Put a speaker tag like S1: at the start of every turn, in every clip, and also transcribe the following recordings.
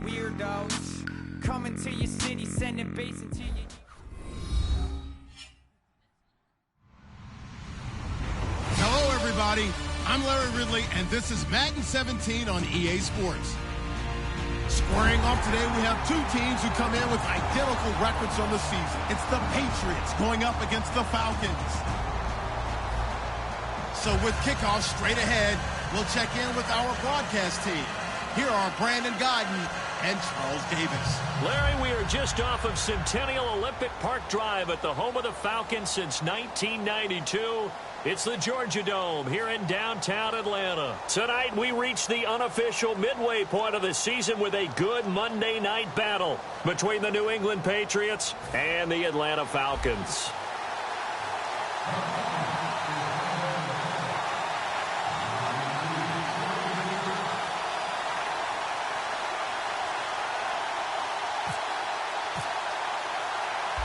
S1: weirdos coming to your city, sending bass into your...
S2: Hello, everybody. I'm Larry Ridley, and this is Madden 17 on EA Sports. Squaring off today, we have two teams who come in with identical records on the season. It's the Patriots going up against the Falcons. So with kickoff straight ahead, we'll check in with our broadcast team. Here are Brandon Godden and Charles Davis.
S3: Larry, we are just off of Centennial Olympic Park Drive at the home of the Falcons since 1992. It's the Georgia Dome here in downtown Atlanta. Tonight, we reach the unofficial midway point of the season with a good Monday night battle between the New England Patriots and the Atlanta Falcons.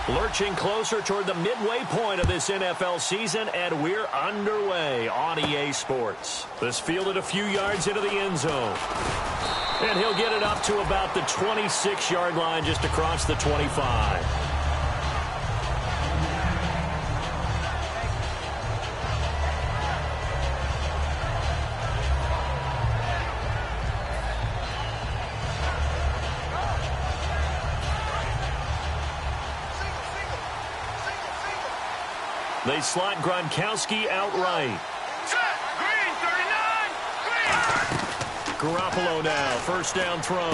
S3: Lurching closer toward the midway point of this NFL season, and we're underway on EA Sports. This fielded a few yards into the end zone. And he'll get it up to about the 26-yard line, just across the 25. They slot Gronkowski outright.
S4: Green, 39, green.
S3: Garoppolo now, first down throw.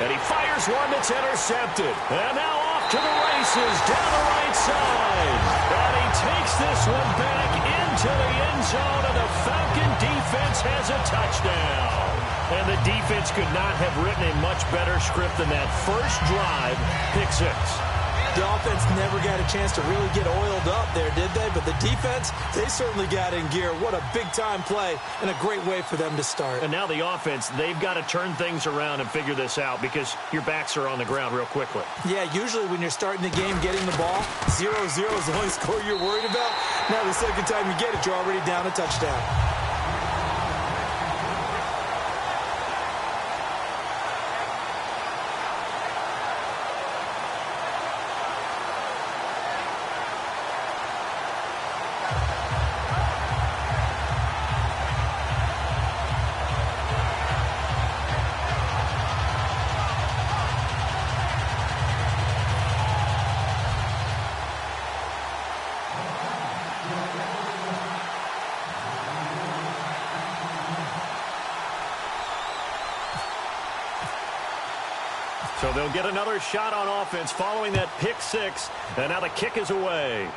S3: And he fires one that's intercepted. And now off to the races down the right side. And he takes this one back into the end zone, and the Falcon defense has a touchdown. And the defense could not have written a much better script than that first drive, pick six.
S5: The offense never got a chance to really get oiled up there, did they? But the defense, they certainly got in gear. What a big-time play and a great way for them to start.
S3: And now the offense, they've got to turn things around and figure this out because your backs are on the ground real quickly.
S5: Yeah, usually when you're starting the game getting the ball, 0-0 is the only score you're worried about. Now the second time you get it, you're already down a touchdown.
S3: So they'll get another shot on offense following that pick six, and now the kick is away.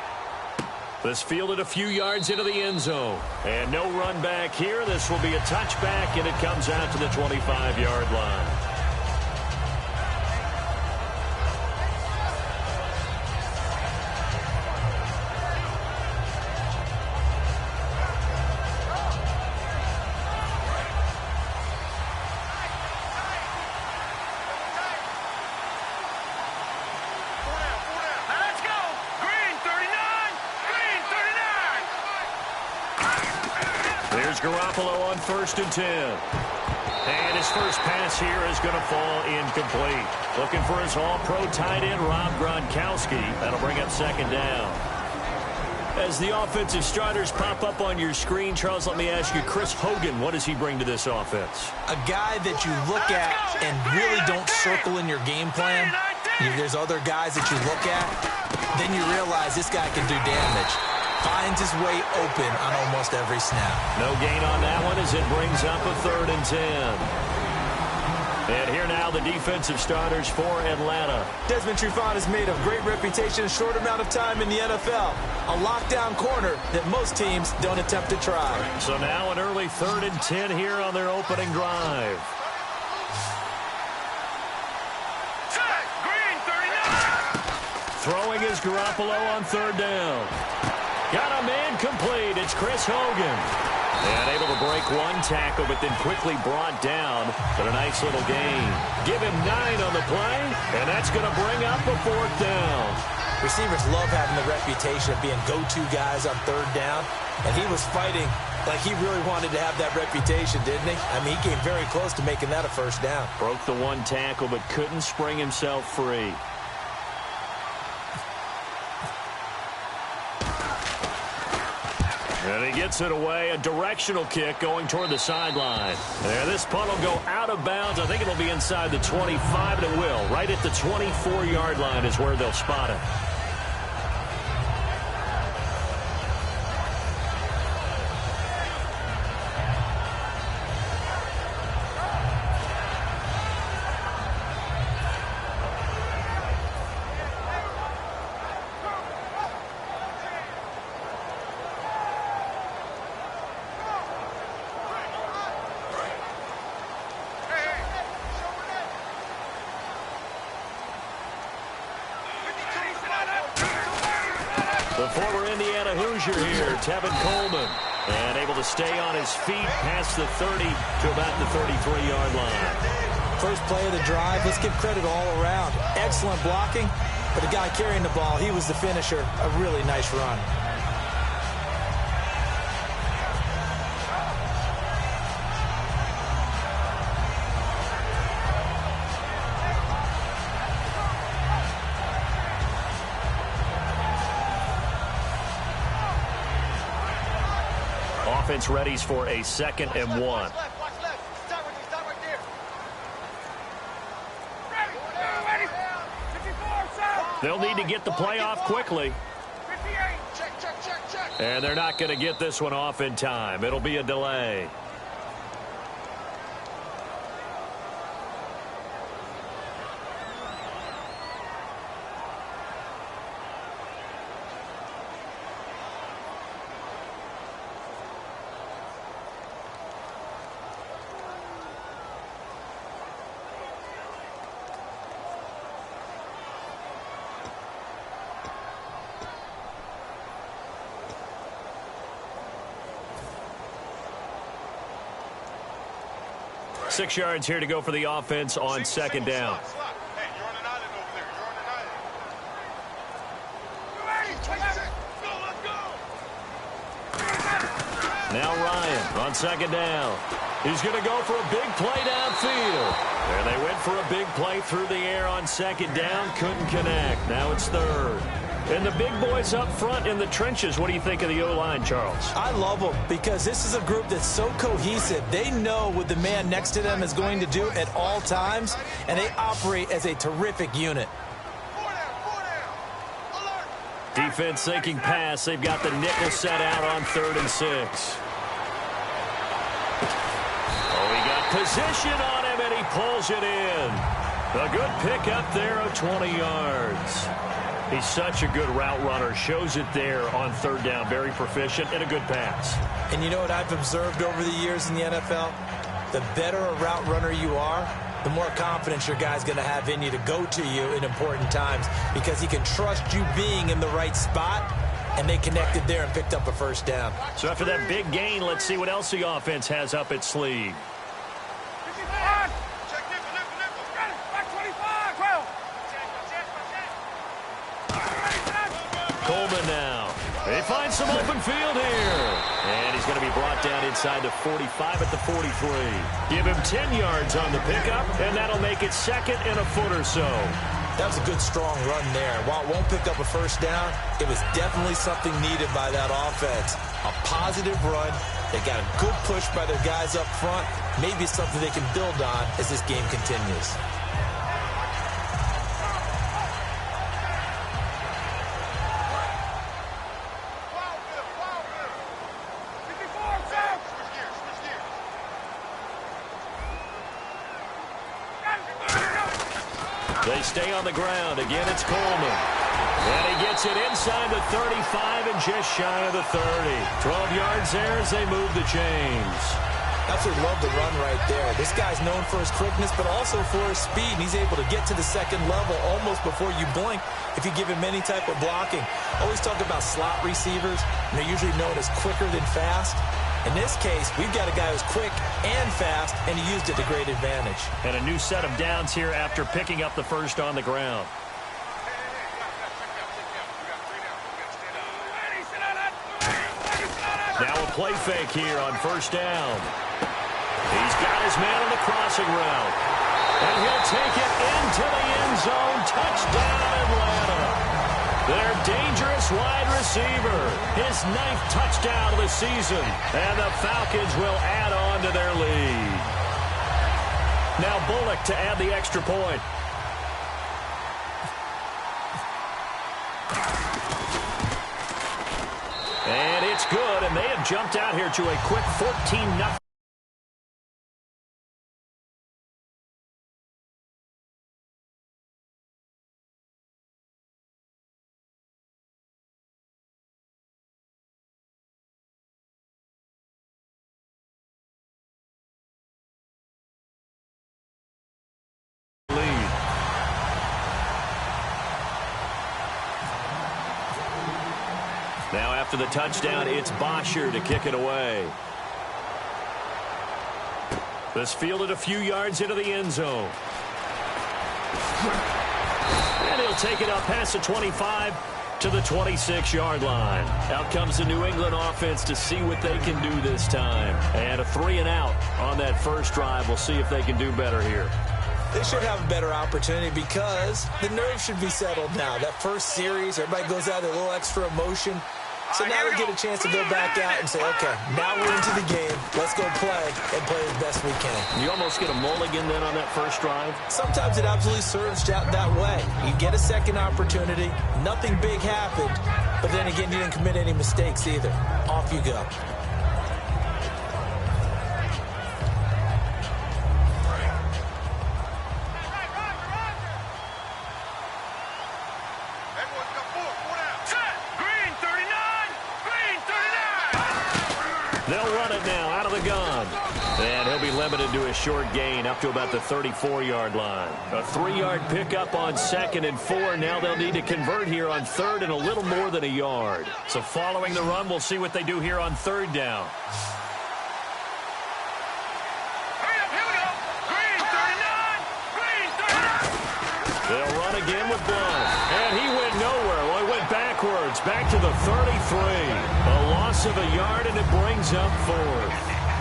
S3: This fielded a few yards into the end zone, and no run back here. This will be a touchback, and it comes out to the 25-yard line. Garoppolo on 1st and 10. And his first pass here is going to fall incomplete. Looking for his all-pro tight end, Rob Gronkowski. That'll bring up 2nd down. As the offensive starters pop up on your screen, Charles, let me ask you, Chris Hogan, what does he bring to this offense?
S5: A guy that you look at and really don't circle in your game plan. There's other guys that you look at, then you realize this guy can do damage. Finds his way open on almost every snap.
S3: No gain on that one as it brings up a 3rd and 10. And here now the defensive starters for Atlanta.
S5: Desmond Trufant has made a great reputation in a short amount of time in the NFL. A lockdown corner that most teams don't attempt to try.
S3: So now an early 3rd and 10 here on their opening drive.
S4: Green, 39.
S3: Throwing is Garoppolo on 3rd down. Got a man complete. It's Chris Hogan. And able to break one tackle, but then quickly brought down. But a nice little gain. Give him 9 on the play, and that's going to bring up a 4th down.
S5: Receivers love having the reputation of being go-to guys on 3rd down, and he was fighting Like he really wanted to have that reputation, didn't he? I mean, he came very close to making that a first down.
S3: Broke the one tackle, but couldn't spring himself free. And he gets it away, a directional kick going toward the sideline. And this punt will go out of bounds. I think it'll be inside the 25, and it will. Right at the 24-yard line is where they'll spot it. The former Indiana Hoosier here, Tevin Coleman, and able to stay on his feet past the 30 to about the 33-yard line.
S5: First play of the drive, let's give credit all around. Excellent blocking, but the guy carrying the ball, he was the finisher. A really nice run.
S3: Offense readies for a 2nd and 1.
S4: Watch left. Stop right there. Ready. 54, south.
S3: They'll need to get the play off quickly.
S4: 58. Check.
S3: And they're not going to get this one off in time. It'll be a delay. Six yards here to go for the offense on 2nd down.
S4: Hey, you're on an island over there. Let's go.
S3: Now Ryan on 2nd down. He's going to go for a big play downfield. And they went for a big play through the air on 2nd down. Couldn't connect. Now it's 3rd. And the big boys up front in the trenches. What do you think of the O-line, Charles?
S5: I love them because this is a group that's so cohesive. They know what the man next to them is going to do at all times, and they operate as a terrific unit.
S3: Defense thinking pass. They've got the nickel set out on 3rd and 6. Oh, he got position on him, and he pulls it in. A good pick up there of 20 yards. He's such a good route runner. Shows it there on 3rd down. Very proficient and a good pass.
S5: And you know what I've observed over the years in the NFL? The better a route runner you are, the more confidence your guy's going to have in you to go to you in important times because he can trust you being in the right spot, and they connected there and picked up a 1st down.
S3: So after that big gain, let's see what else the offense has up its sleeve. Coleman now. He finds some open field here. And he's going to be brought down inside the 45 at the 43. Give him 10 yards on the pickup, and that'll make it 2nd and a foot or so.
S5: That was a good, strong run there. While it won't pick up a 1st down, it was definitely something needed by that offense. A positive run. They got a good push by their guys up front. Maybe something they can build on as this game continues.
S3: They stay on the ground. Again, it's Coleman. And he gets it inside the 35 and just shy of the 30. 12 yards there as they move the chains.
S5: Absolutely love the run right there. This guy's known for his quickness, but also for his speed. And he's able to get to the 2nd level almost before you blink if you give him any type of blocking. Always talk about slot receivers, and they're usually known as quicker than fast. In this case, we've got a guy who's quick and fast, and he used it to great advantage.
S3: And a new set of downs here after picking up the 1st on the ground. Now a play fake here on first down. He's got his man on the crossing route. And he'll take it into the end zone. Touchdown, Atlanta. Their dangerous wide receiver. His 9th touchdown of the season. And the Falcons will add on to their lead. Now Bullock to add the extra point. And it's good, and they have jumped out here to a quick 14-0. Now after the touchdown, it's Bosher to kick it away. This fielded a few yards into the end zone. And he'll take it up past the 25 to the 26-yard line. Out comes the New England offense to see what they can do this time. And a 3-and-out on that first drive. We'll see if they can do better here.
S5: They should have a better opportunity because the nerves should be settled now. That first series, everybody goes out with a little extra emotion. So now they get a chance to go back out and say, okay, now we're into the game. Let's go play and play as best we can.
S3: You almost get a mulligan then on that first drive?
S5: Sometimes it absolutely serves out that way. You get a second opportunity. Nothing big happened. But then again, you didn't commit any mistakes either. Off you go.
S3: They'll run it now out of the gun. And he'll be limited to a short gain up to about the 34-yard line. A 3-yard pickup on 2nd and 4. Now they'll need to convert here on 3rd and a little more than a yard. So following the run, we'll see what they do here on 3rd down. They'll run again with Blount. And he went nowhere. Well, he went backwards, back to the 33. A loss of a yard, and it brings up 4th.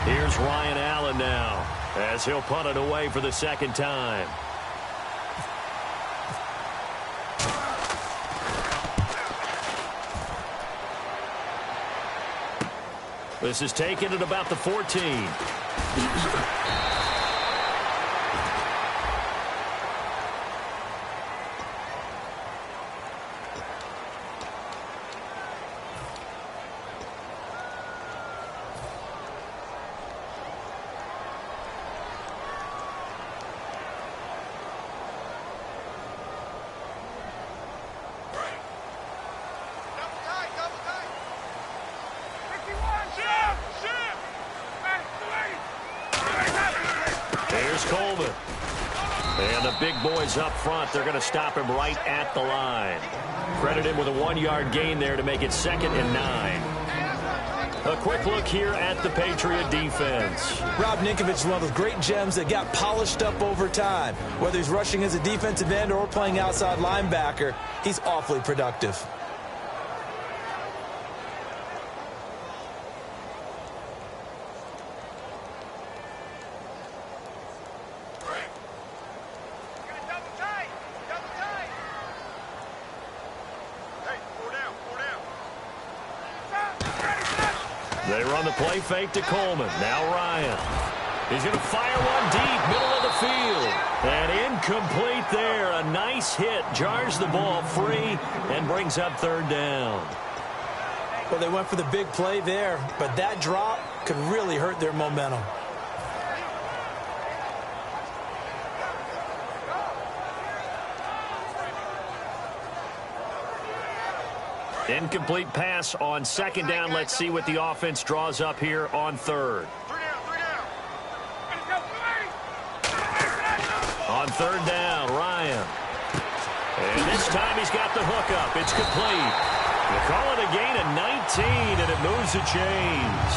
S3: Here's Ryan Allen now as he'll punt it away for the 2nd time. This is taken at about the 14. Coleman. And the big boys up front, they're going to stop him right at the line. Credit him with a 1-yard gain there to make it 2nd and 9. A quick look here at the Patriot defense.
S5: Rob Ninkovich is one of those great gems that got polished up over time. Whether he's rushing as a defensive end or playing outside linebacker, he's awfully productive.
S3: They run the play fake to Coleman. Now Ryan. He's going to fire one deep, middle of the field. And incomplete there. A nice hit. Jars the ball free and brings up 3rd down.
S5: Well, they went for the big play there, but that drop could really hurt their momentum.
S3: Incomplete pass on 2nd down. Let's see what the offense draws up here on 3rd. On 3rd down, Ryan. And this time he's got the hookup. It's complete. They call it a gain of 19, and it moves the chains.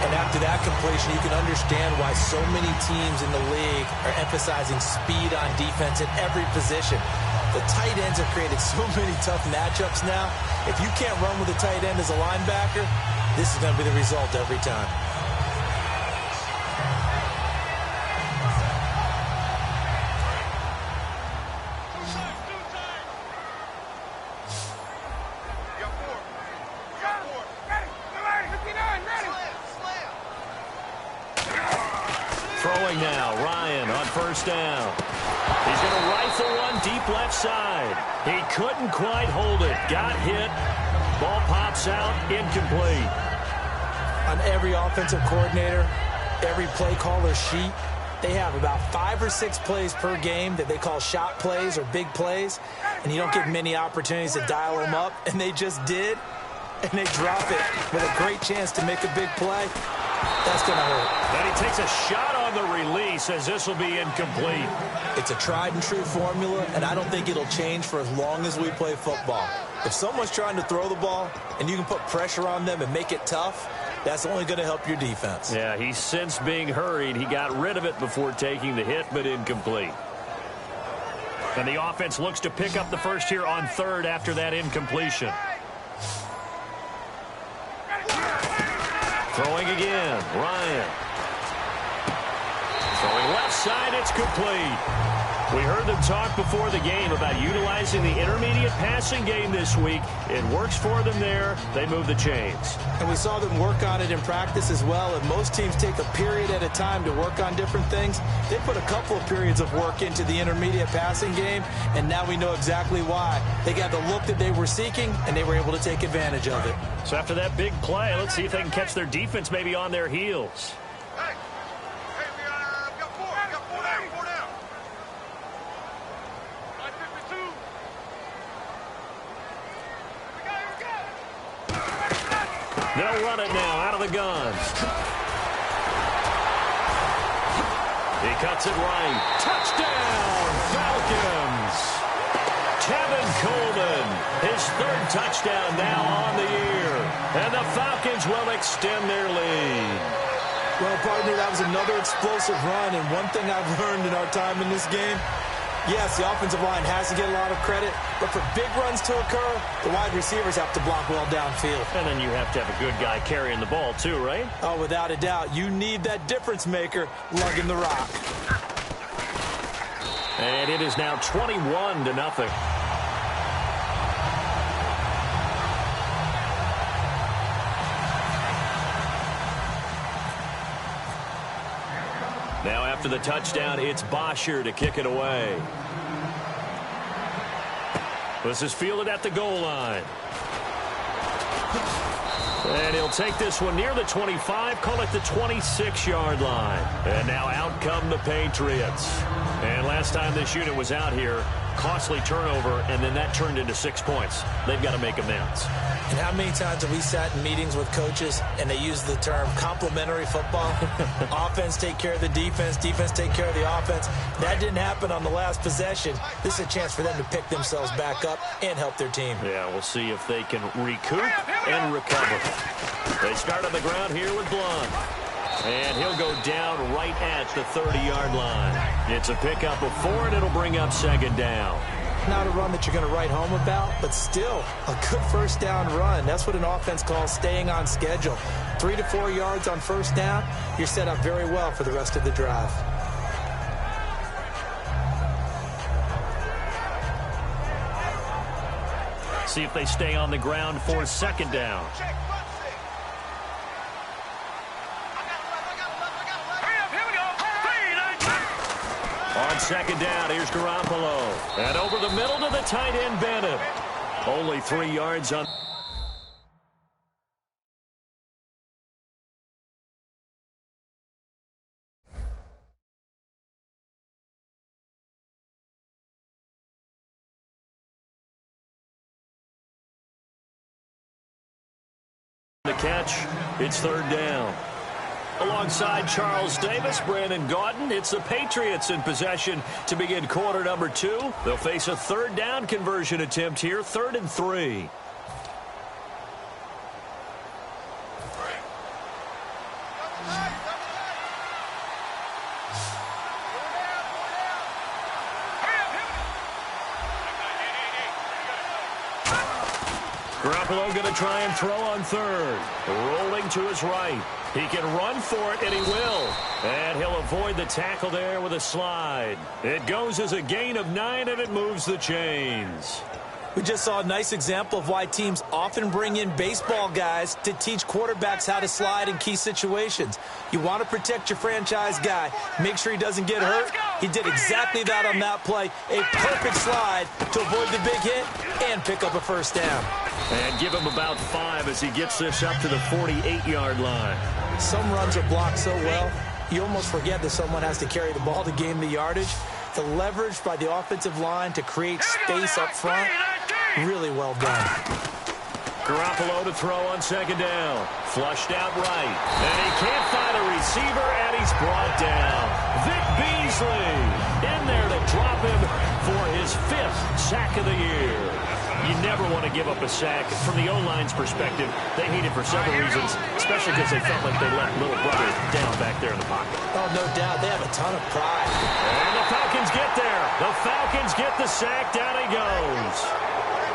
S5: And after that completion, you can understand why so many teams in the league are emphasizing speed on defense at every position. The tight ends have created so many tough matchups now. If you can't run with a tight end as a linebacker, this is going to be the result every time.
S3: Throwing now, Ryan on first down. He's going to rifle one deep left side. He couldn't quite hold it. Got hit. Ball pops out, incomplete.
S5: On every offensive coordinator, every play caller sheet, they have about 5 or 6 plays per game that they call shot plays or big plays, and you don't get many opportunities to dial them up, and they just did, and they drop it with a great chance to make a big play. That's going to hurt.
S3: And he takes a shot on the release as this will be incomplete.
S5: It's a tried-and-true formula, and I don't think it'll change for as long as we play football. If someone's trying to throw the ball and you can put pressure on them and make it tough, that's only going to help your defense.
S3: Yeah, he sensed being hurried. He got rid of it before taking the hit, but incomplete. And the offense looks to pick up the first here on third after that incompletion. Throwing again, Ryan. Throwing left side, it's complete. We heard them talk before the game about utilizing the intermediate passing game this week. It works for them there. They move the chains.
S5: And we saw them work on it in practice as well. And most teams take a period at a time to work on different things. They put a couple of periods of work into the intermediate passing game, and now we know exactly why. They got the look that they were seeking, and they were able to take advantage of it.
S3: So after that big play, let's see if they can catch their defense maybe on their heels. They'll run it now out of the gun. He cuts it right. Touchdown, Falcons. Tevin Coleman, his third touchdown now on the year. And the Falcons will extend their lead.
S5: Well, partner, that was another explosive run. And one thing I've learned in our time in this game, yes, the offensive line has to get a lot of credit, but for big runs to occur, the wide receivers have to block well downfield.
S3: And then you have to have a good guy carrying the ball too, right?
S5: Oh, without a doubt. You need that difference maker lugging the rock.
S3: And it is now 21-0. Now after the touchdown, it's Bosher to kick it away. This is fielded at the goal line. And he'll take this one near the 25, call it the 26-yard line. And now out come the Patriots. And last time this unit was out here, costly turnover, and then that turned into 6 points. They've got to make amends.
S5: And how many times have we sat in meetings with coaches and they use the term complementary football? Offense take care of the defense, defense take care of the offense. That didn't happen on the last possession. This is a chance for them to pick themselves back up and help their team.
S3: Yeah, we'll see if they can recoup and recover. They start on the ground here with Blunt. And he'll go down right at the 30-yard line. It's a pickup of 4, and it'll bring up second down.
S5: Not a run that you're going to write home about, but still a good first down run. That's what an offense calls staying on schedule. 3 to 4 yards on first down, you're set up very well for the rest of the drive.
S3: See if they stay on the ground for second down. On second down, here's Garoppolo. And over the middle to the tight end, Bennett. Only 3 yards on the catch. It's third down. Alongside Charles Davis, Brandon Gaudin, it's the Patriots in possession to begin quarter number 2. They'll face a third down conversion attempt here, 3rd and 3. Garoppolo going to try and throw on third. Rolling to his right. He can run for it, and he will. And he'll avoid the tackle there with a slide. It goes as a gain of 9, and it moves the chains.
S5: We just saw a nice example of why teams often bring in baseball guys to teach quarterbacks how to slide in key situations. You want to protect your franchise guy. Make sure he doesn't get hurt. He did exactly that on that play. A perfect slide to avoid the big hit and pick up a first down.
S3: And give him about 5 as he gets this up to the 48-yard line.
S5: Some runs are blocked so well, you almost forget that someone has to carry the ball to gain the yardage. The leverage by the offensive line to create space up front, really well done.
S3: Garoppolo to throw on second down. Flushed out right. And he can't find a receiver, and he's brought down. Vic Beasley in there to drop him for his 5th sack of the year. You never want to give up a sack. From the O-line's perspective, they hate it for several reasons, especially because they felt like they let little brother down back there in the pocket.
S5: Oh, no doubt. They have a ton of pride.
S3: And the Falcons get there. The Falcons get the sack. Down he goes.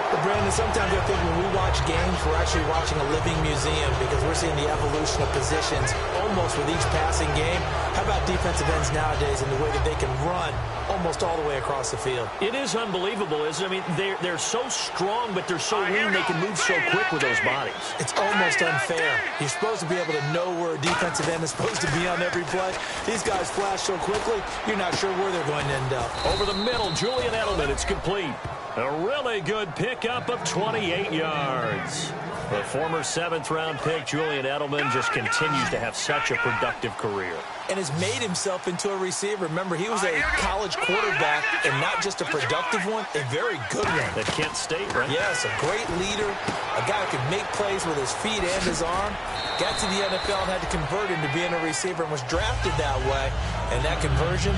S5: But Brandon, sometimes I think when we watch games, we're actually watching a living museum because we're seeing the evolution of positions almost with each passing game. How about defensive ends nowadays and the way that they can run almost all the way across the field?
S3: It is unbelievable, isn't it? I mean, they're so strong, but they're so lean they can move so quick with those bodies.
S5: It's almost unfair. You're supposed to be able to know where a defensive end is supposed to be on every play. These guys flash so quickly, you're not sure where they're going to end up.
S3: Over the middle, Julian Edelman, it's complete. A really good pickup of 28 yards. The former 7th-round pick, Julian Edelman, just continues to have such a productive career.
S5: And has made himself into a receiver. Remember, he was a college quarterback, and not just a productive one, a very good one.
S3: At Kent State, right?
S5: Yes, a great leader, a guy who could make plays with his feet and his arm. Got to the NFL and had to convert into being a receiver and was drafted that way. And that conversion,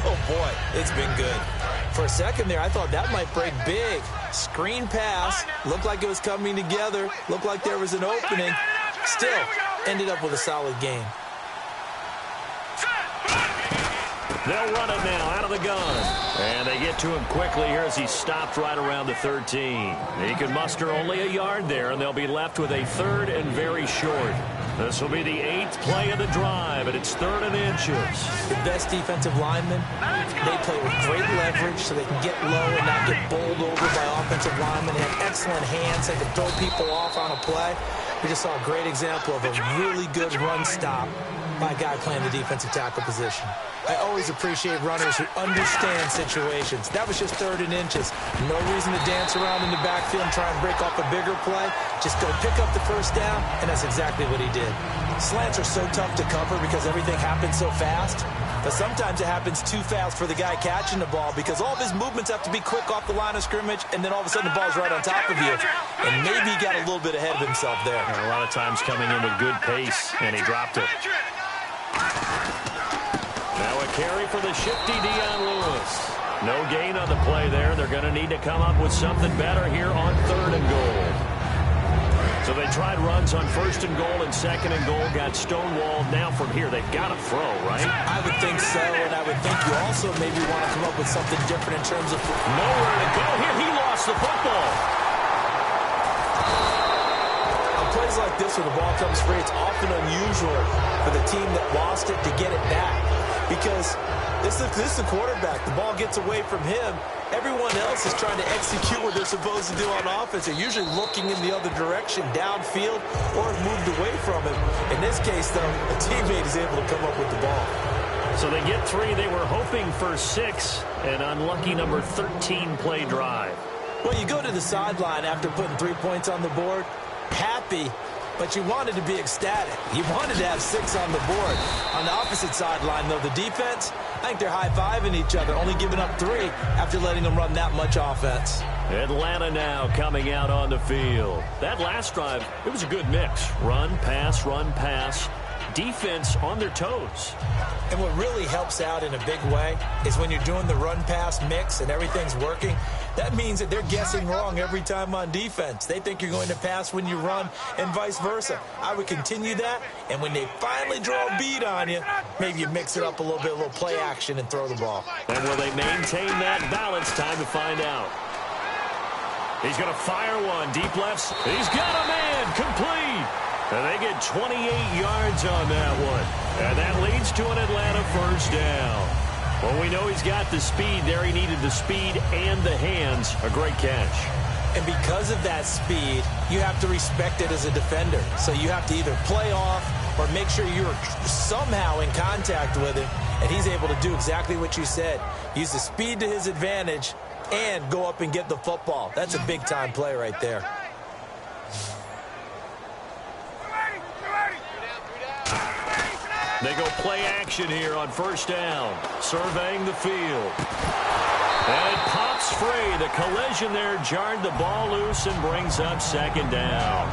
S5: oh boy, it's been good. For a second there, I thought that might break big. Screen pass, looked like it was coming together, looked like there was an opening. Still, ended up with a solid game.
S3: They'll run it now out of the gun. And they get to him quickly here as he stopped right around the 13. He can muster only a yard there, and they'll be left with a 3rd and very short. This will be the 8th play of the drive, and it's 3rd and inches.
S5: The best defensive linemen, they play with great leverage so they can get low and not get bowled over by offensive linemen. They have excellent hands. They can throw people off on a play. We just saw a great example of a really good run stop by a guy playing the defensive tackle position. I always appreciate runners who understand situations. That was just 3rd and inches. No reason to dance around in the backfield and try and break off a bigger play. Just go pick up the first down, and that's exactly what he did. Slants are so tough to cover because everything happens so fast. But sometimes it happens too fast for the guy catching the ball because all of his movements have to be quick off the line of scrimmage, and then all of a sudden the ball's right on top of you. And maybe he got a little bit ahead of himself there.
S3: And a lot of times coming in with good pace, and he dropped it. Now a carry for the shifty Dion Lewis. No gain on the play there. They're going to need to come up with something better here on 3rd and goal. So they tried runs on 1st and goal and 2nd and goal, got stonewalled. Now from here, they've got to throw, right?
S5: I would think so, and I would think you also maybe want to come up with something different in terms of...
S3: Nowhere to go here. He lost the football.
S5: On plays like this where the ball comes free, it's often unusual for the team that lost it to get it back. Because this is the quarterback. The ball gets away from him. Everyone else is trying to execute what they're supposed to do on offense. They're usually looking in the other direction, downfield, or moved away from him. In this case, though, a teammate is able to come up with the ball.
S3: So they get 3. They were hoping for 6. An unlucky number 13 play drive.
S5: Well, you go to the sideline after putting 3 points on the board, happy, but you wanted to be ecstatic. You wanted to have 6 on the board. On the opposite sideline, though, the defense, I think they're high-fiving each other, only giving up 3 after letting them run that much offense.
S3: Atlanta now coming out on the field. That last drive, it was a good mix. Run, pass, defense on their toes.
S5: And what really helps out in a big way is when you're doing the run-pass mix and everything's working, that means that they're guessing wrong every time on defense. They think you're going to pass when you run and vice versa. I would continue that, and when they finally draw a bead on you, maybe you mix it up a little bit, a little play action, and throw the ball.
S3: And will they maintain that balance? Time to find out. He's going to fire one. Deep lefts. He's got a man. Complete. And they get 28 yards on that one. And that leads to an Atlanta first down. Well, we know he's got the speed there. He needed the speed and the hands. A great catch.
S5: And because of that speed, you have to respect it as a defender. So you have to either play off or make sure you're somehow in contact with him. And he's able to do exactly what you said. Use the speed to his advantage and go up and get the football. That's a big-time play right there.
S3: They go play action here on first down. Surveying the field. And it pops free. The collision there jarred the ball loose and brings up second down.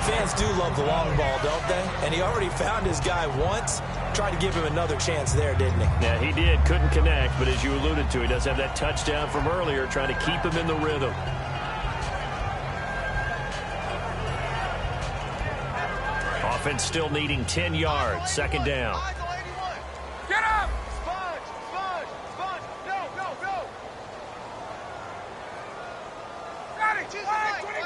S5: Fans do love the long ball, don't they? And he already found his guy once. Tried to give him another chance there, didn't he?
S3: Yeah, he did. Couldn't connect, but as you alluded to, he does have that touchdown from earlier, trying to keep him in the rhythm. Offense still needing 10 yards. Second down.
S4: Get up! Sponge! Sponge! Sponge! Go! Go! Go! Got it! 25!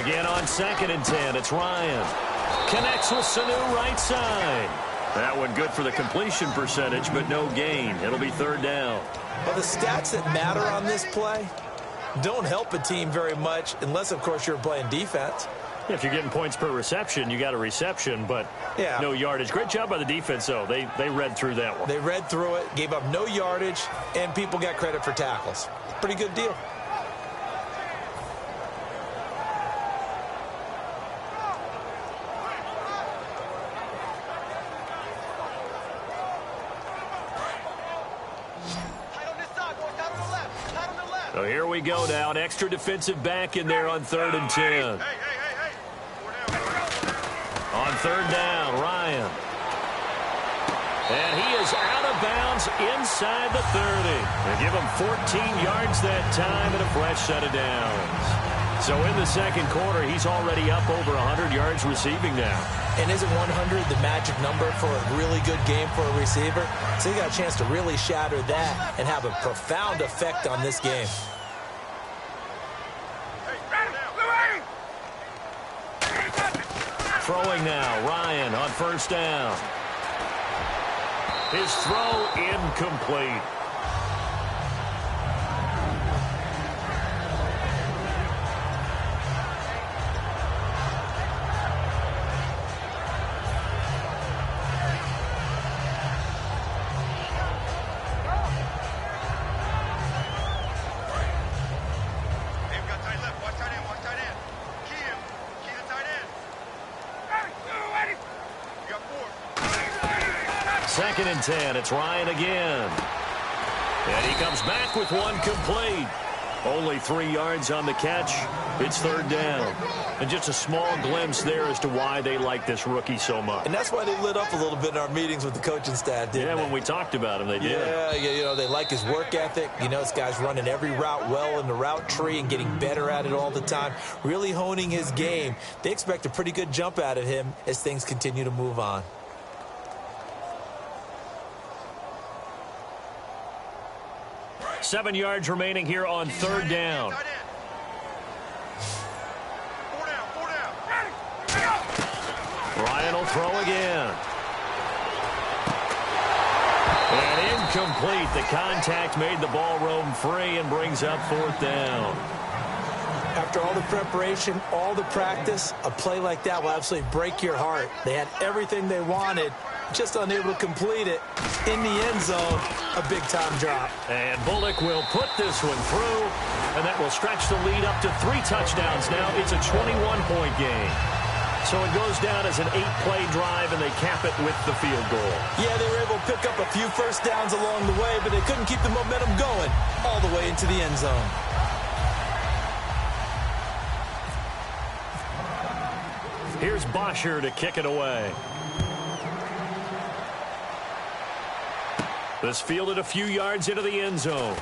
S3: Again on second and 10. It's Ryan. Connects with Sanu right side. That one good for the completion percentage, but no gain. It'll be third down.
S5: Well, the stats that matter on this play don't help a team very much unless, of course, you're playing defense.
S3: If you're getting points per reception, you got a reception, but no yardage. Great job by the defense, though. They read through that one.
S5: They read through it, gave up no yardage, and people got credit for tackles. Pretty good deal.
S3: So here we go now. An extra defensive back in there on third and 10. On third down, Ryan. And he is out of bounds inside the 30. They give him 14 yards that time and a fresh set of downs. So in the second quarter, he's already up over 100 yards receiving now.
S5: And isn't 100 the magic number for a really good game for a receiver? So he got a chance to really shatter that and have a profound effect on this game.
S3: Throwing now, Ryan on first down. His throw incomplete. Second and 10. It's Ryan again. And he comes back with one complete. Only 3 yards on the catch. It's third down. And just a small glimpse there as to why they like this rookie so much.
S5: And that's why they lit up a little bit in our meetings with the coaching staff, didn't they?
S3: Yeah, when we talked about him, they did.
S5: Yeah, you know, they like his work ethic. You know, this guy's running every route well in the route tree and getting better at it all the time. Really honing his game. They expect a pretty good jump out of him as things continue to move on.
S3: Seven yards remaining here on third down. Ryan will throw again. And incomplete. The contact made the ball roam free and brings up fourth down.
S5: After all the preparation, all the practice, a play like that will absolutely break your heart. They had everything they wanted, just unable to complete it. In the end zone, a big-time drop.
S3: And Bullock will put this one through, and that will stretch the lead up to 3 touchdowns now. It's a 21-point game. So it goes down as an 8-play drive, and they cap it with the field goal.
S5: Yeah, they were able to pick up a few first downs along the way, but they couldn't keep the momentum going all the way into the end zone.
S3: Here's Bosher to kick it away. This fielded a few yards into the end zone.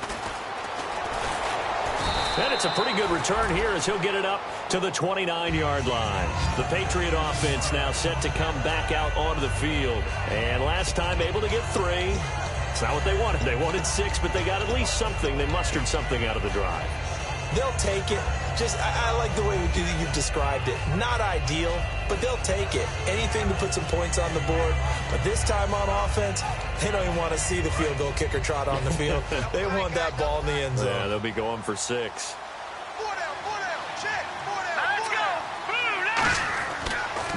S3: And it's a pretty good return here as he'll get it up to the 29-yard line. The Patriot offense now set to come back out onto the field. And last time able to get 3. It's not what they wanted. They wanted 6, but they got at least something. They mustered something out of the drive.
S5: They'll take it. I like the way you've described it. Not ideal, but they'll take it. Anything to put some points on the board. But this time on offense, they don't even want to see the field goal kicker trot on the field. They want that ball in the end zone.
S3: Yeah, they'll be going for 6.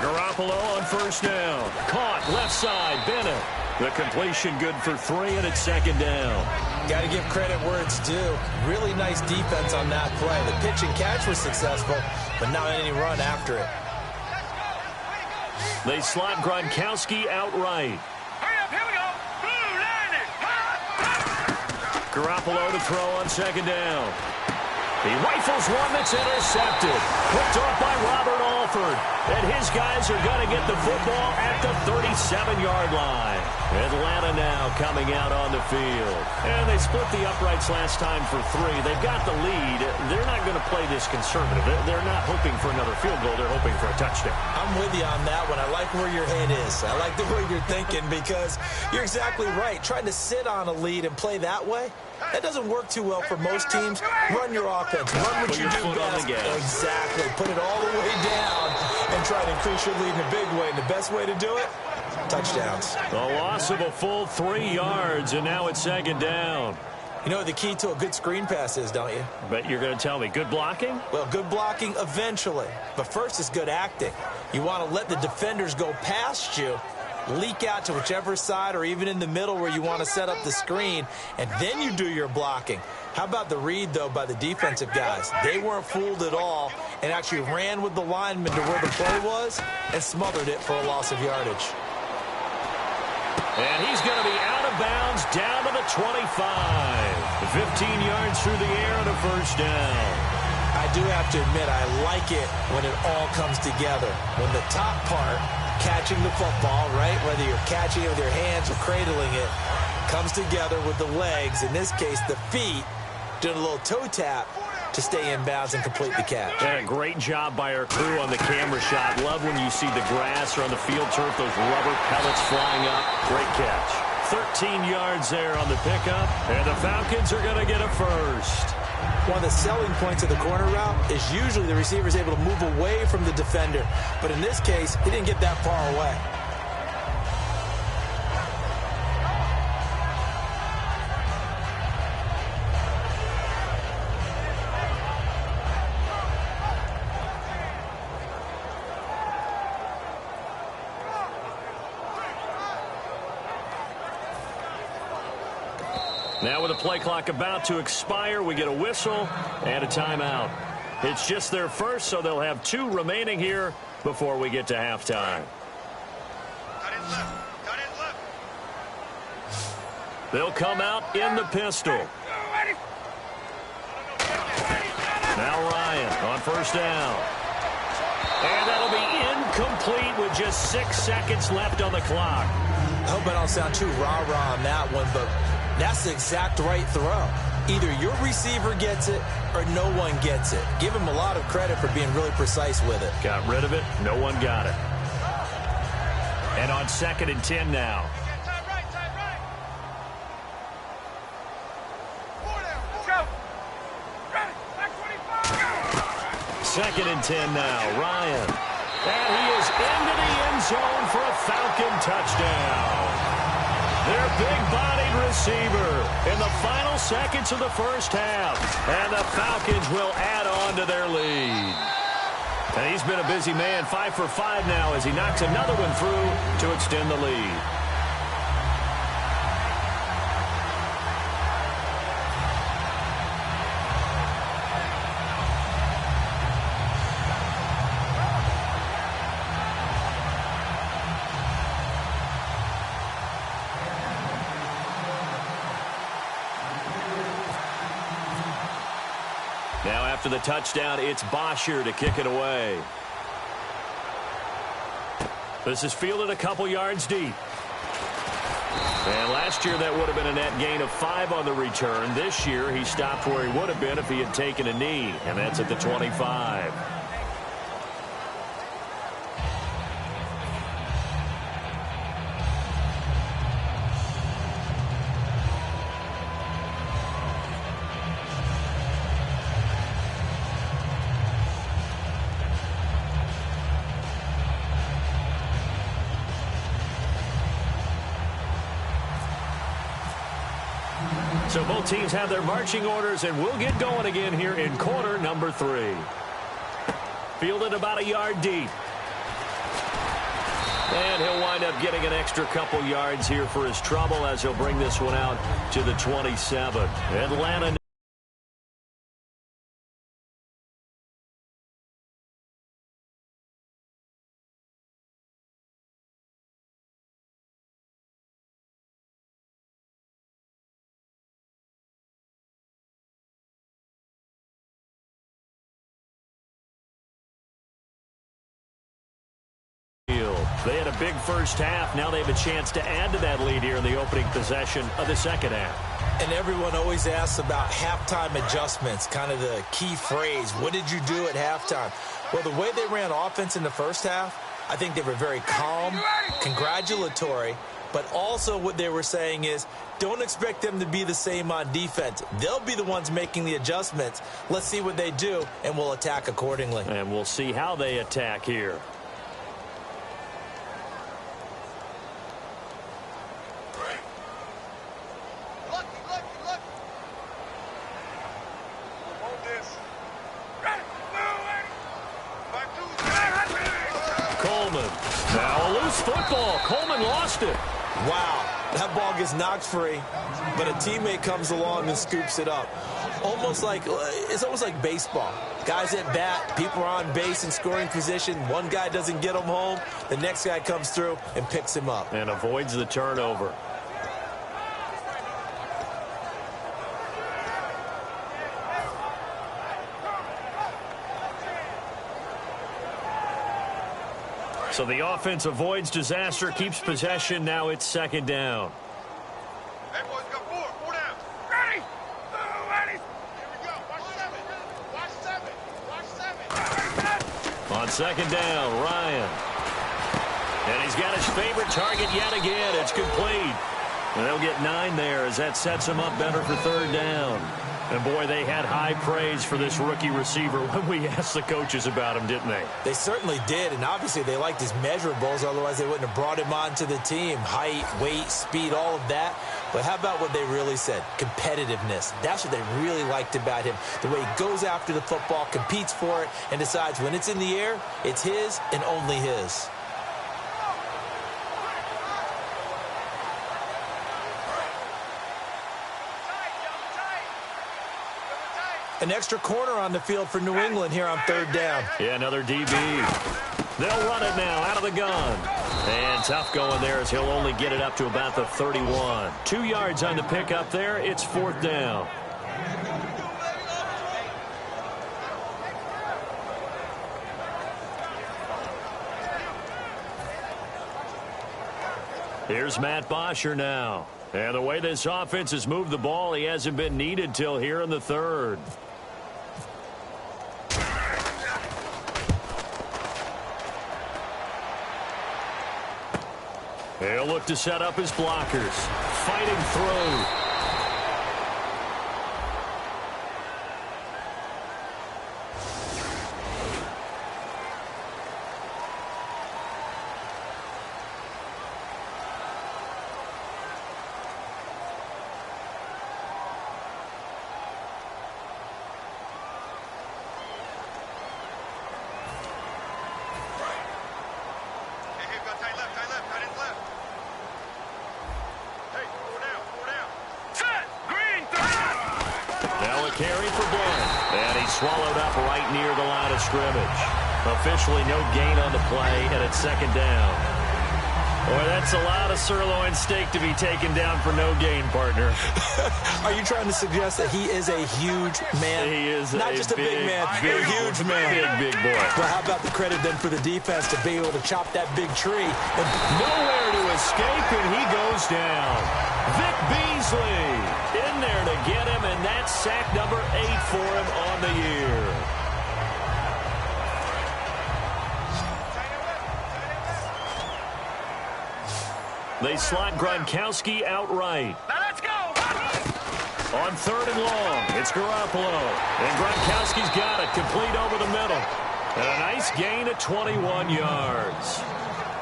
S3: Garoppolo on first down. Caught left side. Bennett. The completion good for 3, and it's second down.
S5: Got to give credit where it's due. Really nice defense on that play. The pitch and catch was successful, but not any run after it.
S3: They slot Gronkowski outright.
S4: Hurry up, here we go.
S3: Garoppolo to throw on second down. He rifles one that's intercepted. Picked off by Robert Alford. And his guys are going to get the football at the 37-yard line. Atlanta now coming out on the field. And they split the uprights last time for 3. They've got the lead. They're not going to play this conservative. They're not hoping for another field goal. They're hoping for a touchdown.
S5: I'm with you on that one. I like where your head is. I like the way you're thinking because you're exactly right. Trying to sit on a lead and play that way, that doesn't work too well for most teams. Run your offense. Run what you do best. Exactly. Put it all the way down and try to increase your lead in a big way. And the best way to do it, touchdowns.
S3: The loss of a full 3 yards, and now it's second down.
S5: You know what the key to a good screen pass is, don't you?
S3: Bet you're going to tell me. Good blocking?
S5: Well, good blocking eventually. But first is good acting. You want to let the defenders go past you, leak out to whichever side or even in the middle where you want to set up the screen, and then you do your blocking. How about the read, though, by the defensive guys? They weren't fooled at all and actually ran with the lineman to where the play was and smothered it for a loss of yardage.
S3: And he's going to be out of bounds down to the 25. 15 yards through the air and a first down.
S5: I do have to admit, I like it when it all comes together. When the top part, catching the football, right, whether you're catching it with your hands or cradling it, comes together with the legs, in this case the feet, doing a little toe tap to stay in bounds and complete the catch.
S3: And a great job by our crew on the camera shot. Love when you see the grass or on the field turf, those rubber pellets flying up. Great catch. 13 yards there on the pickup, and the Falcons are going to get a first.
S5: One of the selling points of the corner route is usually the receiver is able to move away from the defender. But in this case, he didn't get that far away.
S3: Now with the play clock about to expire, we get a whistle and a timeout. It's just their first, so they'll have 2 remaining here before we get to halftime.
S4: Cut in left. Cut in left.
S3: They'll come out in the pistol. Now Ryan on first down. And that'll be incomplete with just 6 seconds left on the clock.
S5: I hope I don't sound too rah-rah on that one, but that's the exact right throw. Either your receiver gets it or no one gets it. Give him a lot of credit for being really precise with it.
S3: Got rid of it. No one got it. And on 2nd and 10 now.
S4: Time right, time right. 4 down, 4 down. Ready, back 25, go.
S3: 2nd and 10 now. Ryan. And he is into the end zone for a Falcon touchdown. Their big-bodied receiver in the final seconds of the first half. And the Falcons will add on to their lead. And he's been a busy man, 5 for 5 now as he knocks another one through to extend the lead. Now after the touchdown, it's Bosher to kick it away. This is fielded a couple yards deep. And last year that would have been a net gain of 5 on the return. This year he stopped where he would have been if he had taken a knee, and that's at the 25. So both teams have their marching orders, and we'll get going again here in quarter number 3. Fielded about a yard deep. And he'll wind up getting an extra couple yards here for his trouble as he'll bring this one out to the 27. Atlanta. They had a big first half. Now they have a chance to add to that lead here in the opening possession of the second half.
S5: And everyone always asks about halftime adjustments, kind of the key phrase. What did you do at halftime? Well, the way they ran offense in the first half, I think they were very calm, congratulatory, but also what they were saying is don't expect them to be the same on defense. They'll be the ones making the adjustments. Let's see what they do, and we'll attack accordingly.
S3: And we'll see how they attack here. Now a loose football. Coleman lost it.
S5: Wow, that ball gets knocked free, but a teammate comes along and scoops it up. It's almost like baseball. Guys at bat, people are on base in scoring position. One guy doesn't get him home. The next guy comes through and picks him up.
S3: And avoids the turnover. So the offense avoids disaster, keeps possession. Now it's second down.
S4: Hey, boys, got four down. Ready? Ready? Here we go. Watch seven. Watch 7.
S3: On second down, Ryan. And he's got his favorite target yet again. It's complete. And they'll get 9 there as that sets him up better for third down. And, boy, they had high praise for this rookie receiver when we asked the coaches about him, didn't they?
S5: They certainly did, and obviously they liked his measurables. Otherwise, they wouldn't have brought him onto the team. Height, weight, speed, all of that. But how about what they really said? Competitiveness. That's what they really liked about him. The way he goes after the football, competes for it, and decides when it's in the air, it's his and only his. An extra corner on the field for New England here on third down.
S3: Yeah, another DB. They'll run it now out of the gun. And tough going there as he'll only get it up to about the 31. 2 yards on the pickup there. It's fourth down. Here's Matt Bosher now. And the way this offense has moved the ball, he hasn't been needed till here in the third. He'll look to set up his blockers. Fighting through. Swallowed up right near the line of scrimmage. Officially no gain on the play, and it's second down. Boy, that's a lot of sirloin steak to be taken down for no gain, partner.
S5: Are you trying to suggest that he is a huge man?
S3: He is
S5: not just a big man, a huge man.
S3: Big boy.
S5: Well, how about the credit then for the defense to be able to chop that big tree? And
S3: nowhere to escape, and he goes down. Vic Beasley in there to get him, and that's sack number 8 for him on the year. They slot Gronkowski outright.
S4: Now let's go.
S3: On third and long, it's Garoppolo. And Gronkowski's got it, complete over the middle. And a nice gain of 21 yards.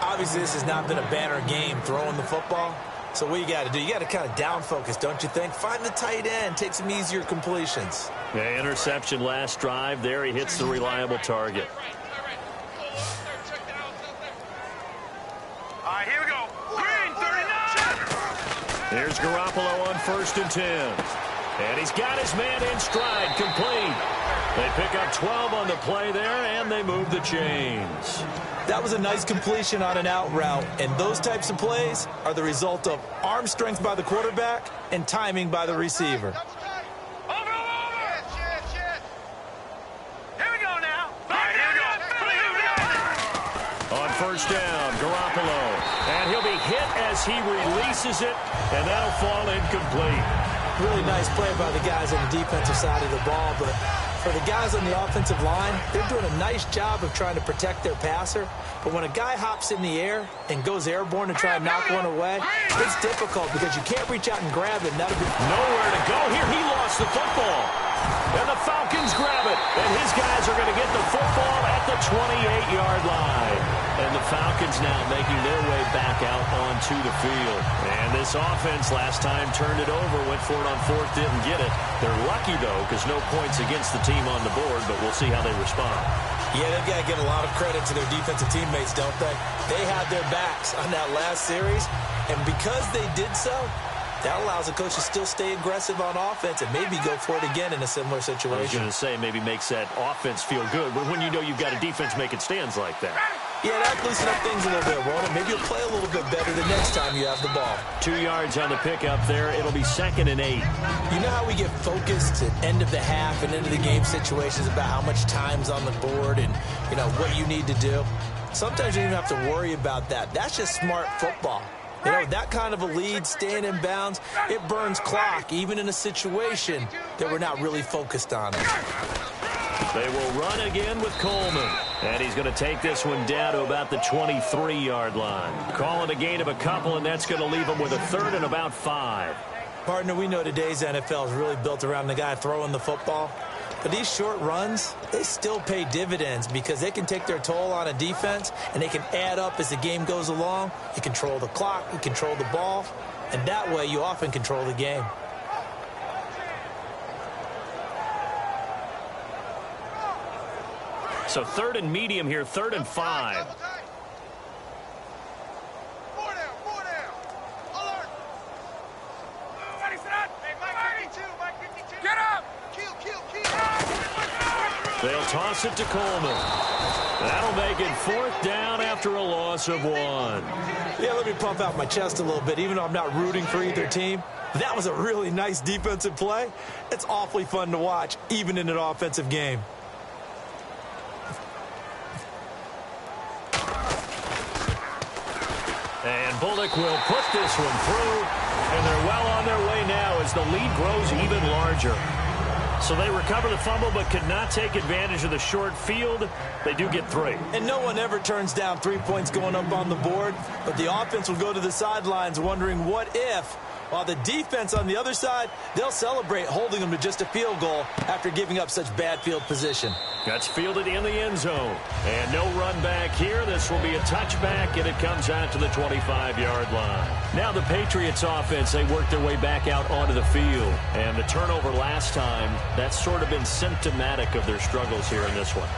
S5: Obviously, this has not been a banner game throwing the football, So what you got to do, you got to kind of down focus, don't you think? Find the tight end, take some easier completions.
S3: Yeah, interception last drive. There he hits the reliable target.
S4: All right, here we go. Green, 39.
S3: Here's Garoppolo on 1st and 10. And he's got his man in stride, complete. They pick up 12 on the play there, and they move the chains.
S5: That was a nice completion on an out route, and those types of plays are the result of arm strength by the quarterback and timing by the receiver.
S4: Over. Shit. Here we go now. Here we go.
S3: On 1st down, Garoppolo. And he'll be hit as he releases it, and that'll fall incomplete.
S5: Really nice play by the guys on the defensive side of the ball, but for the guys on the offensive line, they're doing a nice job of trying to protect their passer. But when a guy hops in the air and goes airborne to try and knock one away, it's difficult because you can't reach out and grab it. And that'll be
S3: nowhere to go here. He lost the football. And the Falcons grab it. And his guys are going to get the football at the 28-yard line. And the Falcons now making their way back out onto the field. And this offense last time turned it over, went for it on 4th, didn't get it. They're lucky, though, because no points against the team on the board, but we'll see how they respond.
S5: Yeah, they've got to give a lot of credit to their defensive teammates, don't they? They had their backs on that last series, and because they did so, that allows the coach to still stay aggressive on offense and maybe go for it again in a similar situation.
S3: I was going to say maybe makes that offense feel good, but when you know you've got a defense making stands like that.
S5: Yeah, that loosen up things a little bit, won't it? Maybe you'll play a little bit better the next time you have the ball.
S3: 2 yards on the pickup there. It'll be 2nd and 8.
S5: You know how we get focused at end of the half and into the game situations about how much time's on the board and, you know, what you need to do? Sometimes you don't even have to worry about that. That's just smart football. You know, that kind of a lead, staying in bounds, it burns clock, even in a situation that we're not really focused on it.
S3: They will run again with Coleman. And he's going to take this one down to about the 23-yard line. Calling a gain of a couple, and that's going to leave him with a 3rd and about 5.
S5: Partner, we know today's NFL is really built around the guy throwing the football. But these short runs, they still pay dividends because they can take their toll on a defense, and they can add up as the game goes along. You control the clock, you control the ball, and that way you often control the game.
S3: So 3rd and medium here, 3rd and 5.
S4: 4 down. Alert. Mike 52. Get up. Kill.
S3: They'll toss it to Coleman. That'll make it 4th down after a loss of 1.
S5: Yeah, let me pump out my chest a little bit, even though I'm not rooting for either team. That was a really nice defensive play. It's awfully fun to watch, even in an offensive game.
S3: And Bullock will put this one through, and they're well on their way now as the lead grows even larger. So they recover the fumble but could not take advantage of the short field. They do get 3.
S5: And no one ever turns down 3 points going up on the board, but the offense will go to the sidelines wondering what if, while the defense on the other side, they'll celebrate holding them to just a field goal after giving up such bad field position.
S3: That's fielded in the end zone. And no run back here. This will be a touchback, and it comes out to the 25-yard line. Now the Patriots offense, they work their way back out onto the field. And the turnover last time, that's sort of been symptomatic of their struggles here in this one.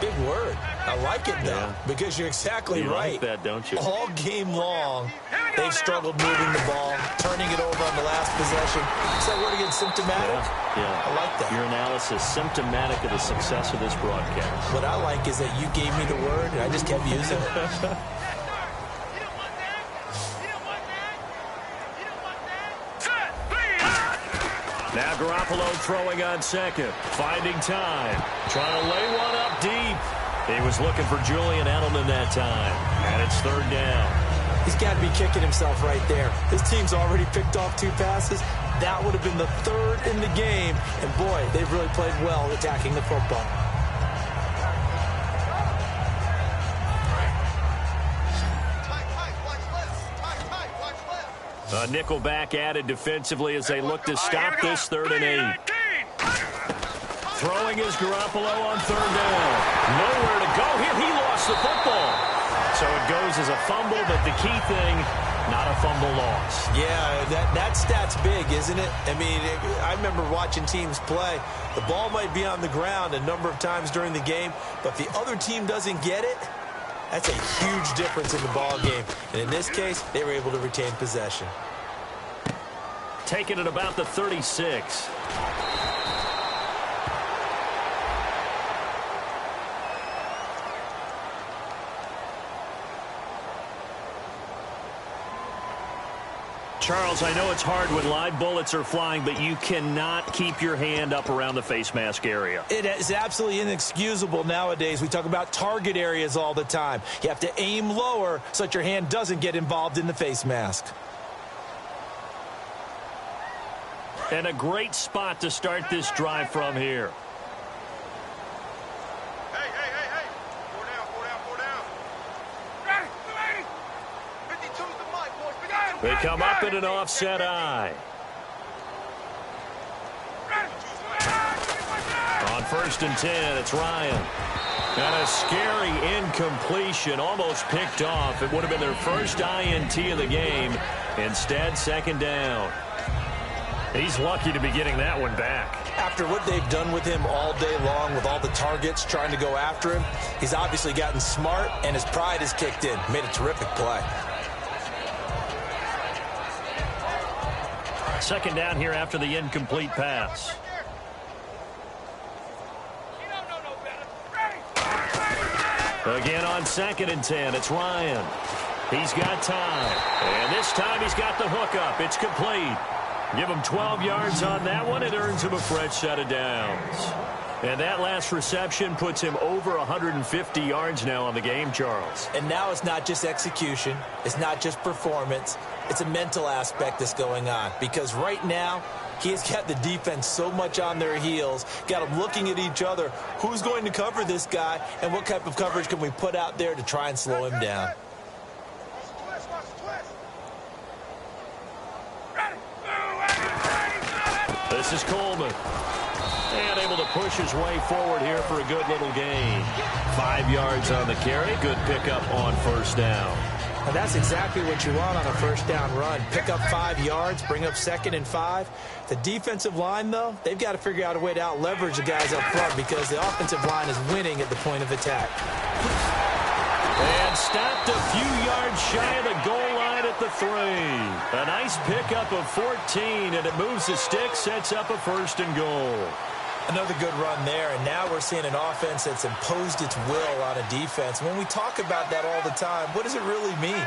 S5: Big word. I like it, though, because you're exactly right.
S3: You like that, don't you?
S5: All game long, they've struggled moving the ball, turning it over on the last possession. Is that word again, symptomatic?
S3: Yeah.
S5: I like that.
S3: Your analysis, symptomatic of the success of this broadcast.
S5: What I like is that you gave me the word, and I just kept using it.
S3: Now Garoppolo throwing on 2nd. Finding time. Trying to lay one up deep. He was looking for Julian Edelman that time. And it's 3rd down.
S5: He's got to be kicking himself right there. His team's already picked off 2 passes. That would have been the 3rd in the game. And, boy, they've really played well attacking the football.
S3: A nickel back added defensively as they look to stop this 3rd and 8. Throwing is Garoppolo on 3rd down. Nowhere to go here. He lost the football. So it goes as a fumble, but the key thing, Not a fumble loss.
S5: Yeah, that stat's big, isn't it? I mean, I remember watching teams play. The ball might be on the ground a number of times during the game, but if the other team doesn't get it, that's a huge difference in the ball game. And in this case, they were able to retain possession.
S3: Taking it about the 36. Charles, I know it's hard when live bullets are flying, but you cannot keep your hand up around the face mask area.
S5: It is absolutely inexcusable nowadays. We talk about target areas all the time. You have to aim lower so that your hand doesn't get involved in the face mask.
S3: And a great spot to start this drive from here.
S4: Hey. 4 down. Ready, 52's the mic, boys.
S3: They come up in an offset eye. On 1st and 10, it's Ryan. And a scary incompletion, almost picked off. It would have been their first INT of the game. Instead, 2nd down. He's lucky to be getting that one back.
S5: After what they've done with him all day long with all the targets trying to go after him, he's obviously gotten smart, and his pride has kicked in. Made a terrific play.
S3: 2nd down here after the incomplete pass. Again on 2nd and 10, it's Ryan. He's got time. And this time he's got the hookup. It's complete. Give him 12 yards on that one. It earns him a fresh set of downs. And that last reception puts him over 150 yards now on the game, Charles.
S5: And now it's not just execution. It's not just performance. It's a mental aspect that's going on. Because right now, he's got the defense so much on their heels, got them looking at each other. Who's going to cover this guy, and what type of coverage can we put out there to try and slow him down?
S3: This is Coleman. And able to push his way forward here for a good little gain. 5 yards on the carry. Good pickup on 1st down.
S5: And that's exactly what you want on a 1st down run. Pick up 5 yards, bring up 2nd and 5. The defensive line, though, they've got to figure out a way to out-leverage the guys up front because the offensive line is winning at the point of attack.
S3: And stopped a few yards shy of the goal line at the 3. A nice pickup of 14, and it moves the stick, sets up a 1st and goal.
S5: Another good run there, and now we're seeing an offense that's imposed its will on a defense. When we talk about that all the time, what does it really mean?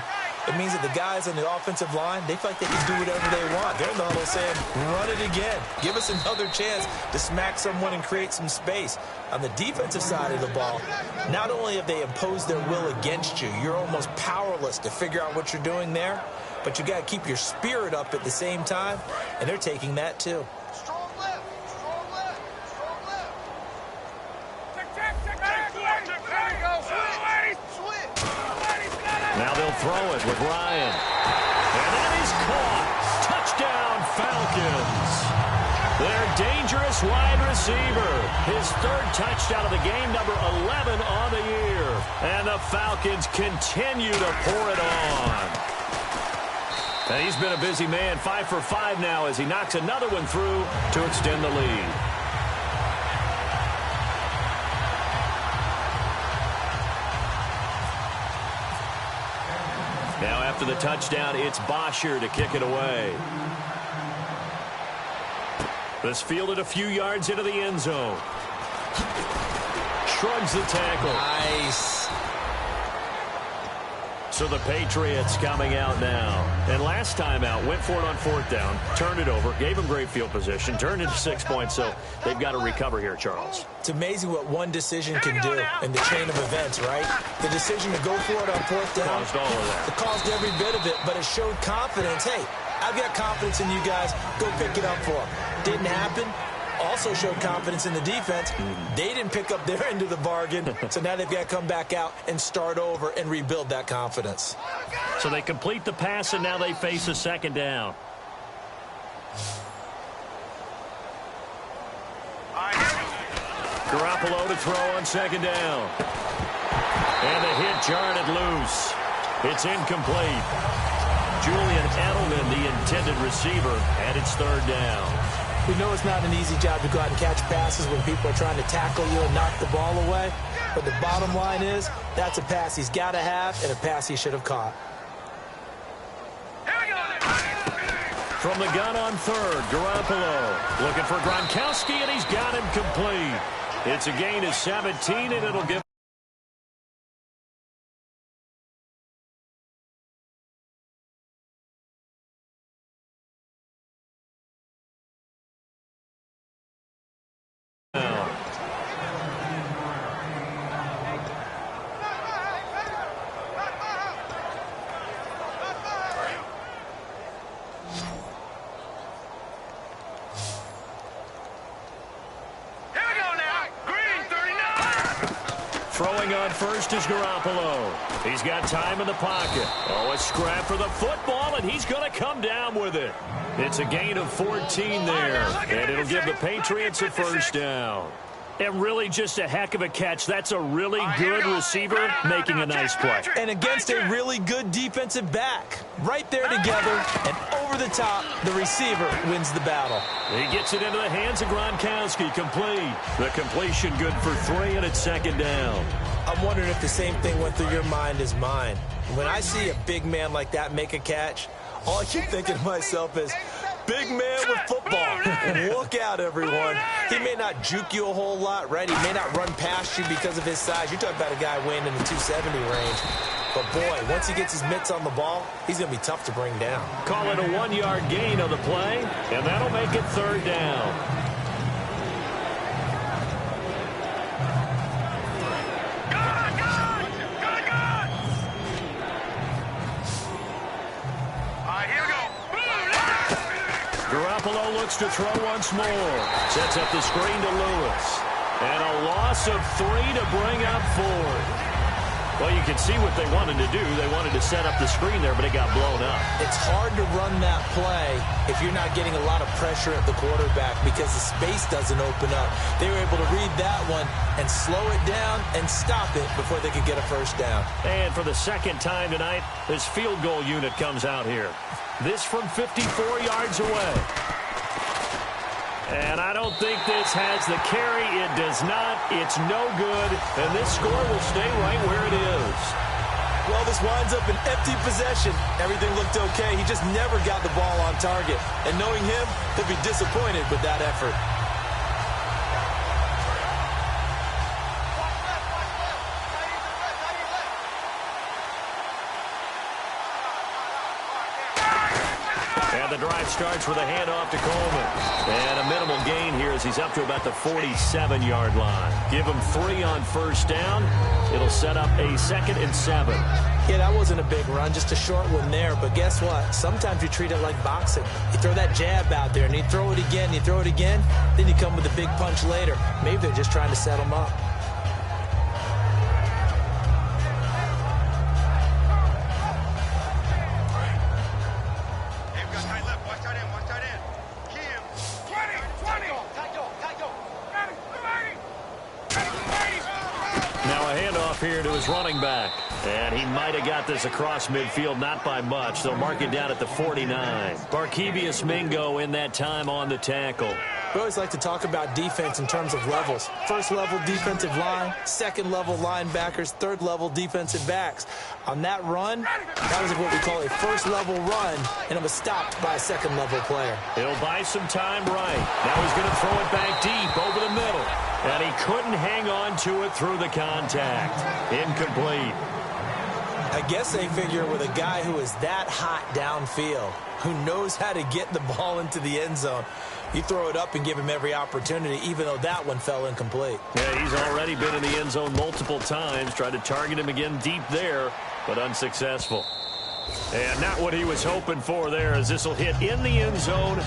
S5: It means that the guys on the offensive line, they feel like they can do whatever they want. They're in the huddle saying, run it again. Give us another chance to smack someone and create some space. On the defensive side of the ball, not only have they imposed their will against you, you're almost powerless to figure out what you're doing there, but you got to keep your spirit up at the same time, and they're taking that too.
S3: Now they'll throw it with Ryan. And that is caught. Touchdown, Falcons. Their dangerous wide receiver. His 3rd touchdown of the game, number 11 on the year. And the Falcons continue to pour it on. And he's been a busy man, 5 for 5 now as he knocks another one through to extend the lead. Now after the touchdown, it's Bosher to kick it away. This fielded a few yards into the end zone. Shrugs the tackle.
S5: Nice.
S3: So the Patriots coming out now. And last time out, went for it on 4th down, turned it over, gave them great field position, turned into 6 points, so they've got to recover here, Charles.
S5: It's amazing what one decision can do in the chain of events, right? The decision to go for it on 4th down.
S3: Caused all of that.
S5: It caused every bit of it, but it showed confidence. Hey, I've got confidence in you guys. Go pick it up for them. Didn't happen. Also showed confidence in the defense. They didn't pick up their end of the bargain, so now they've got to come back out and start over and rebuild that confidence.
S3: So they complete the pass, and now they face a 2nd down. Garoppolo to throw on 2nd down. And the hit jarred it loose. It's incomplete. Julian Edelman, the intended receiver, and it's third down.
S5: We know it's not an easy job to go out and catch passes when people are trying to tackle you and knock the ball away. But the bottom line is, that's a pass he's got to have and a pass he should have caught.
S3: From the gun on third, Garoppolo looking for Gronkowski, and he's got him complete. It's a gain of 17, and it'll give. Throwing on first is Garoppolo. He's got time in the pocket. Oh, a scrap for the football, and he's going to come down with it. It's a gain of 14 there, and it'll give the Patriots a first down. And really just a heck of a catch. That's a really good receiver making a nice play.
S5: And against a really good defensive back. Right there together, and over the top, the receiver wins the battle.
S3: He gets it into the hands of Gronkowski, complete. The completion good for 3, and it's second down.
S5: I'm wondering if the same thing went through your mind as mine. When I see a big man like that make a catch, all I keep thinking to myself is, big man with football. Look out, everyone. He may not juke you a whole lot, right? He may not run past you because of his size. You're talking about a guy weighing in the 270 range. But, boy, once he gets his mitts on the ball, he's going to be tough to bring down.
S3: Call it a 1-yard gain on the play, and that'll make it third down. Garoppolo looks to throw once more. Sets up the screen to Lewis. And a loss of 3 to bring up 4. Well, you can see what they wanted to do. They wanted to set up the screen there, but it got blown up.
S5: It's hard to run that play if you're not getting a lot of pressure at the quarterback because the space doesn't open up. They were able to read that one and slow it down and stop it before they could get a first down.
S3: And for the second time tonight, this field goal unit comes out here. This from 54 yards away. And I don't think this has the carry. It does not. It's no good. And this score will stay right where it is.
S5: Well, this winds up an empty possession. Everything looked okay. He just never got the ball on target. And knowing him, he'll be disappointed with that effort.
S3: And the drive starts with a handoff to Coleman. And a minimal gain here as he's up to about the 47-yard line. Give him 3 on first down. It'll set up a 2nd and 7.
S5: Yeah, that wasn't a big run, just a short one there. But guess what? Sometimes you treat it like boxing. You throw that jab out there, and you throw it again, you throw it again, then you come with a big punch later. Maybe they're just trying to set him up.
S3: Here to his running back. And he might have got this across midfield, not by much. They'll mark it down at the 49. Barkevius Mingo in that time on the tackle.
S5: We always like to talk about defense in terms of levels. First level defensive line, second level linebackers, third level defensive backs. On that run, that was what we call a first level run, and it was stopped by a second level player.
S3: He'll buy some time right. Now he's going to throw it back deep over the middle. And he couldn't hang on to it through the contact. Incomplete.
S5: I guess they figure with a guy who is that hot downfield, who knows how to get the ball into the end zone, you throw it up and give him every opportunity, even though that one fell incomplete.
S3: Yeah, he's already been in the end zone multiple times, tried to target him again deep there, but unsuccessful. And not what he was hoping for there, as this will hit in the end zone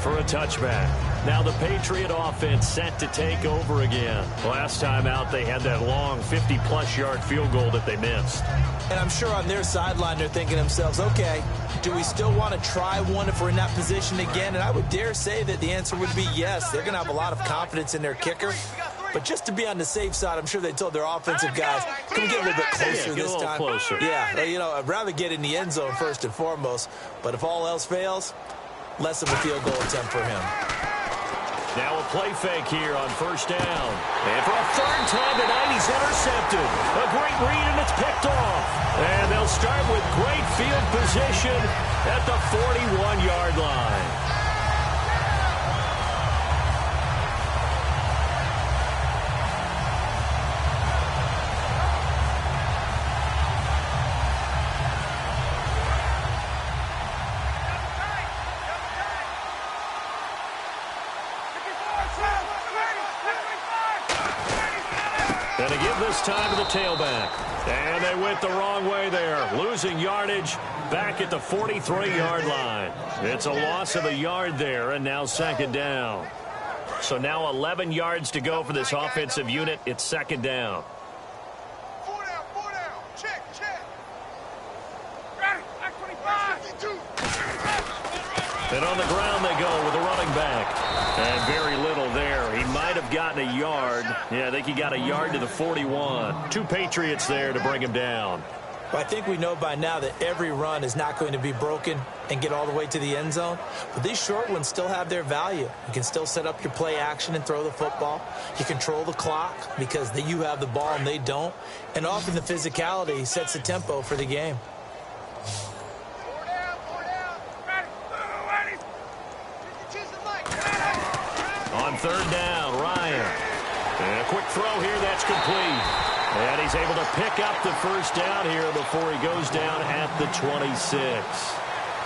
S3: for a touchback. Now the Patriot offense set to take over again. Last time out, they had that long 50-plus yard field goal that they missed.
S5: And I'm sure on their sideline they're thinking to themselves, okay, do we still want to try one if we're in that position again? And I would dare say that the answer would be yes. They're going to have a lot of confidence in their kicker. But just to be on the safe side, I'm sure they told their offensive guys, can we get a little bit closer this time?
S3: Closer.
S5: Yeah, you know, I'd rather get in the end zone first and foremost. But if all else fails, less of a field goal attempt for him.
S3: Now a play fake here on first down. And for a third time tonight, he's intercepted. A great read, and it's picked off. And they'll start with great field position at the 41-yard line. And to give this time to the tailback. And they went the wrong way there. Losing yardage back at the 43-yard line. It's a loss of a yard there, and now second down. So now 11 yards to go for this offensive unit. It's second down.
S4: 4 down. Check. Got it. 25.
S3: And on the ground they go with the running back. And very little there. He might have gotten a yard. Yeah, I think he got a yard to the 41. 2 Patriots there to bring him down.
S5: Well, I think we know by now that every run is not going to be broken and get all the way to the end zone. But these short ones still have their value. You can still set up your play action and throw the football. You control the clock because you have the ball and they don't. And often the physicality sets the tempo for the game.
S4: 4 down. Ready.
S3: On third down, Ryan. And a quick throw here, that's complete. And he's able to pick up the first down here before he goes down at the 26.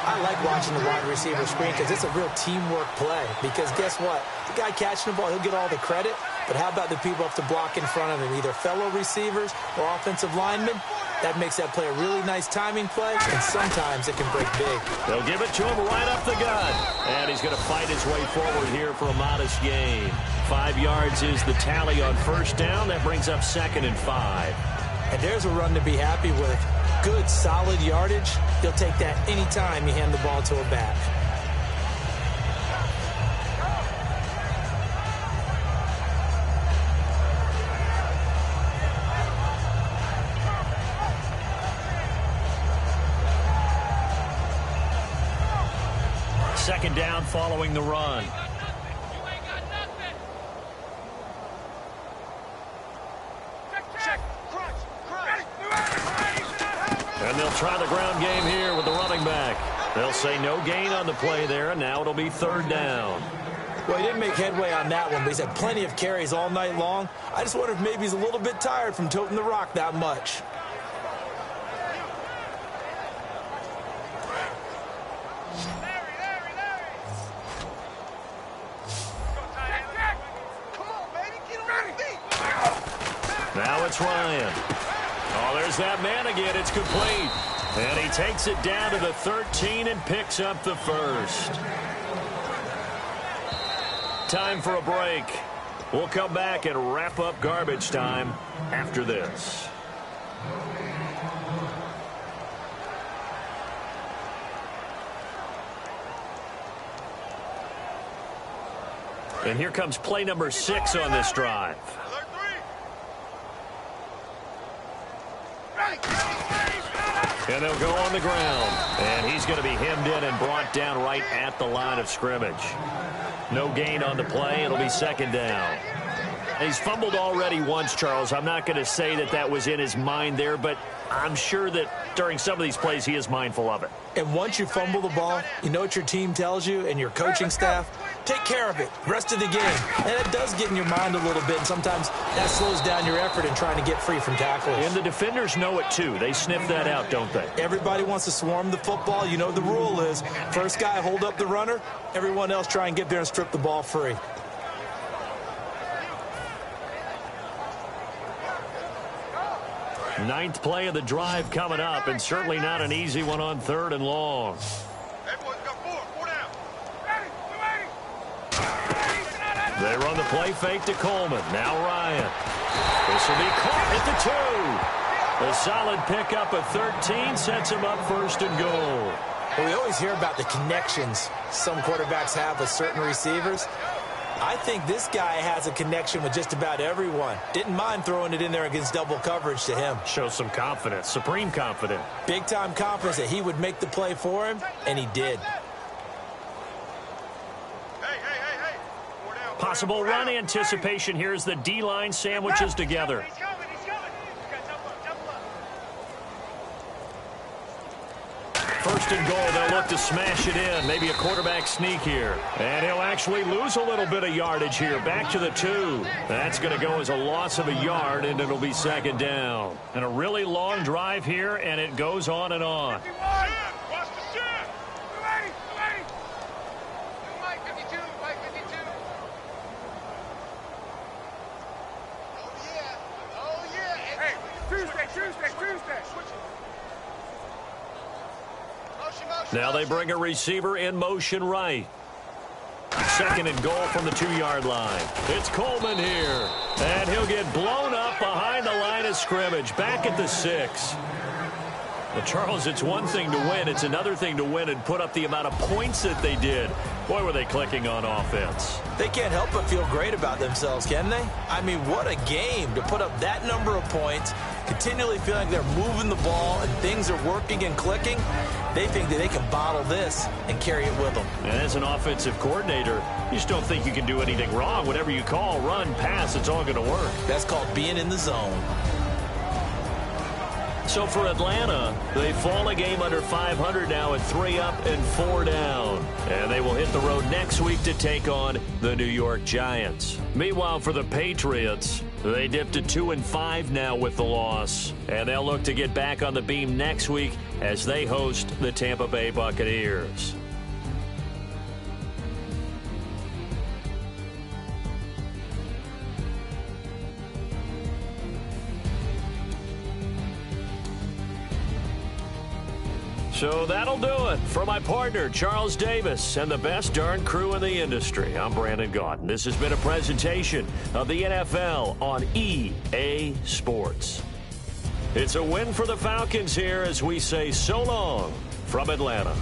S5: I like watching the wide receiver screen because it's a real teamwork play. Because guess what? The guy catching the ball, he'll get all the credit. But how about the people up to block in front of him, either fellow receivers or offensive linemen? That makes that play a really nice timing play, and sometimes it can break big.
S3: They'll give it to him right up the gut. And he's going to fight his way forward here for a modest gain. 5 yards is the tally on first down. That brings up second and 5.
S5: And there's a run to be happy with. Good, solid yardage. You'll take that anytime you hand the ball to a back.
S3: Second down following the run. And they'll try the ground game here with the running back. They'll say no gain on the play there, and now it'll be third down.
S5: Well, he didn't make headway on that one, but he's had plenty of carries all night long. I just wonder if maybe he's a little bit tired from toting the rock that much.
S3: Now it's Ryan. Oh, there's that man again. It's complete. And he takes it down to the 13 and picks up the first. Time for a break. We'll come back and wrap up garbage time after this. And here comes play number 6 on this drive. And they'll go on the ground. And he's going to be hemmed in and brought down right at the line of scrimmage. No gain on the play. It'll be second down. He's fumbled already once, Charles. I'm not going to say that that was in his mind there, but I'm sure that during some of these plays he is mindful of it.
S5: And once you fumble the ball, you know what your team tells you and your coaching staff? Take care of it. Rest of the game. And it does get in your mind a little bit, and sometimes that slows down your effort in trying to get free from tackles.
S3: And the defenders know it, too. They sniff that out, don't they?
S5: Everybody wants to swarm the football. You know the rule is first guy hold up the runner, everyone else try and get there and strip the ball free.
S3: Ninth play of the drive coming up, and certainly not an easy one on third and long. They run the play fake to Coleman. Now Ryan. This will be caught at the 2. A solid pickup of 13 sets him up first and goal.
S5: Well, we always hear about the connections some quarterbacks have with certain receivers. I think this guy has a connection with just about everyone. Didn't mind throwing it in there against double coverage to him.
S3: Shows some confidence, supreme confidence.
S5: Big-time confidence that he would make the play for him, and he did.
S4: Hey.
S3: Possible run anticipation here as the D-line sandwiches together.
S4: He's coming. You got jump up.
S3: First and goal, they'll look to smash it in. Maybe a quarterback sneak here. And he'll actually lose a little bit of yardage here. Back to the 2. That's going to go as a loss of a yard, and it'll be second down. And a really long drive here, and it goes on and on.
S4: 51. Watch the shit. Ready. Mike 52. Oh, yeah. Hey, Tuesday. Motion.
S3: Now they bring a receiver in motion right. Second and goal from the 2-yard line. It's Coleman here. And he'll get blown up behind the line of scrimmage. Back at the 6. Well, Charles, it's one thing to win. It's another thing to win and put up the amount of points that they did. Boy, were they clicking on offense.
S5: They can't help but feel great about themselves, can they? I mean, what a game to put up that number of points, continually feeling like they're moving the ball and things are working and clicking. They think that they can bottle this and carry it with them.
S3: And as an offensive coordinator, you just don't think you can do anything wrong. Whatever you call, run, pass, it's all going to work.
S5: That's called being in the zone.
S3: So for Atlanta, they fall a game under 500 now at 3 up and 4 down. And they will hit the road next week to take on the New York Giants. Meanwhile, for the Patriots, they dipped to 2-5 now with the loss. And they'll look to get back on the beam next week as they host the Tampa Bay Buccaneers. So that'll do it. For my partner, Charles Davis, and the best darn crew in the industry, I'm Brandon Gaudin. This has been a presentation of the NFL on EA Sports. It's a win for the Falcons here as we say so long from Atlanta.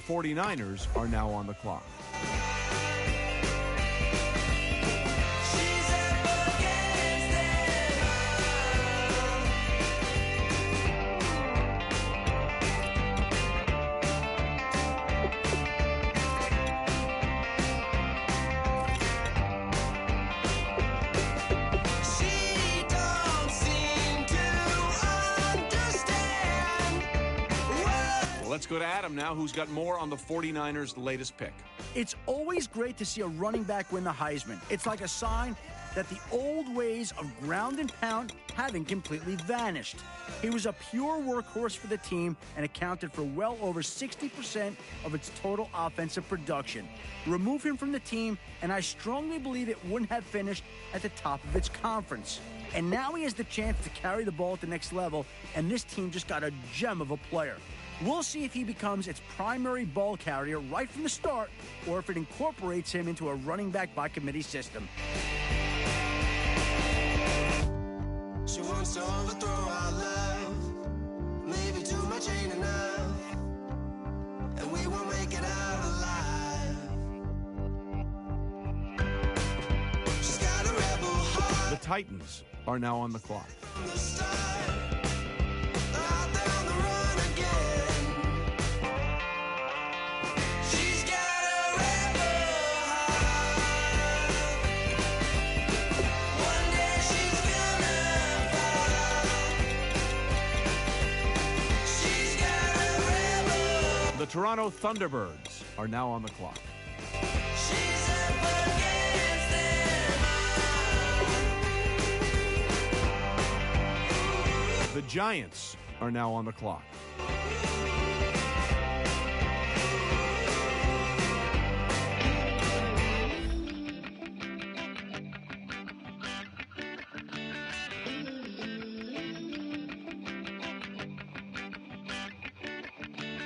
S6: 49ers are now on the clock. Let's go to Adam now, who's got more on the 49ers' latest pick.
S7: It's always great to see a running back win the Heisman. It's like a sign that the old ways of ground and pound haven't completely vanished. He was a pure workhorse for the team and accounted for well over 60% of its total offensive production. Remove him from the team, and I strongly believe it wouldn't have finished at the top of its conference. And now he has the chance to carry the ball at the next level, and this team just got a gem of a player. We'll see if he becomes its primary ball carrier right from the start, or if it incorporates him into a running back by committee system.
S8: She wants to overthrow our love. Maybe too much ain't enough, and we won't make it out alive. She's got a rebel heart.
S6: The Titans are now on the clock.
S8: From the start, out there on the run again. She's got a rebel heart. One day she's gonna fall. She's got a rebel.
S6: The Toronto Thunderbirds are now on the clock.
S8: She's up against them.
S6: The Giants are now on the clock.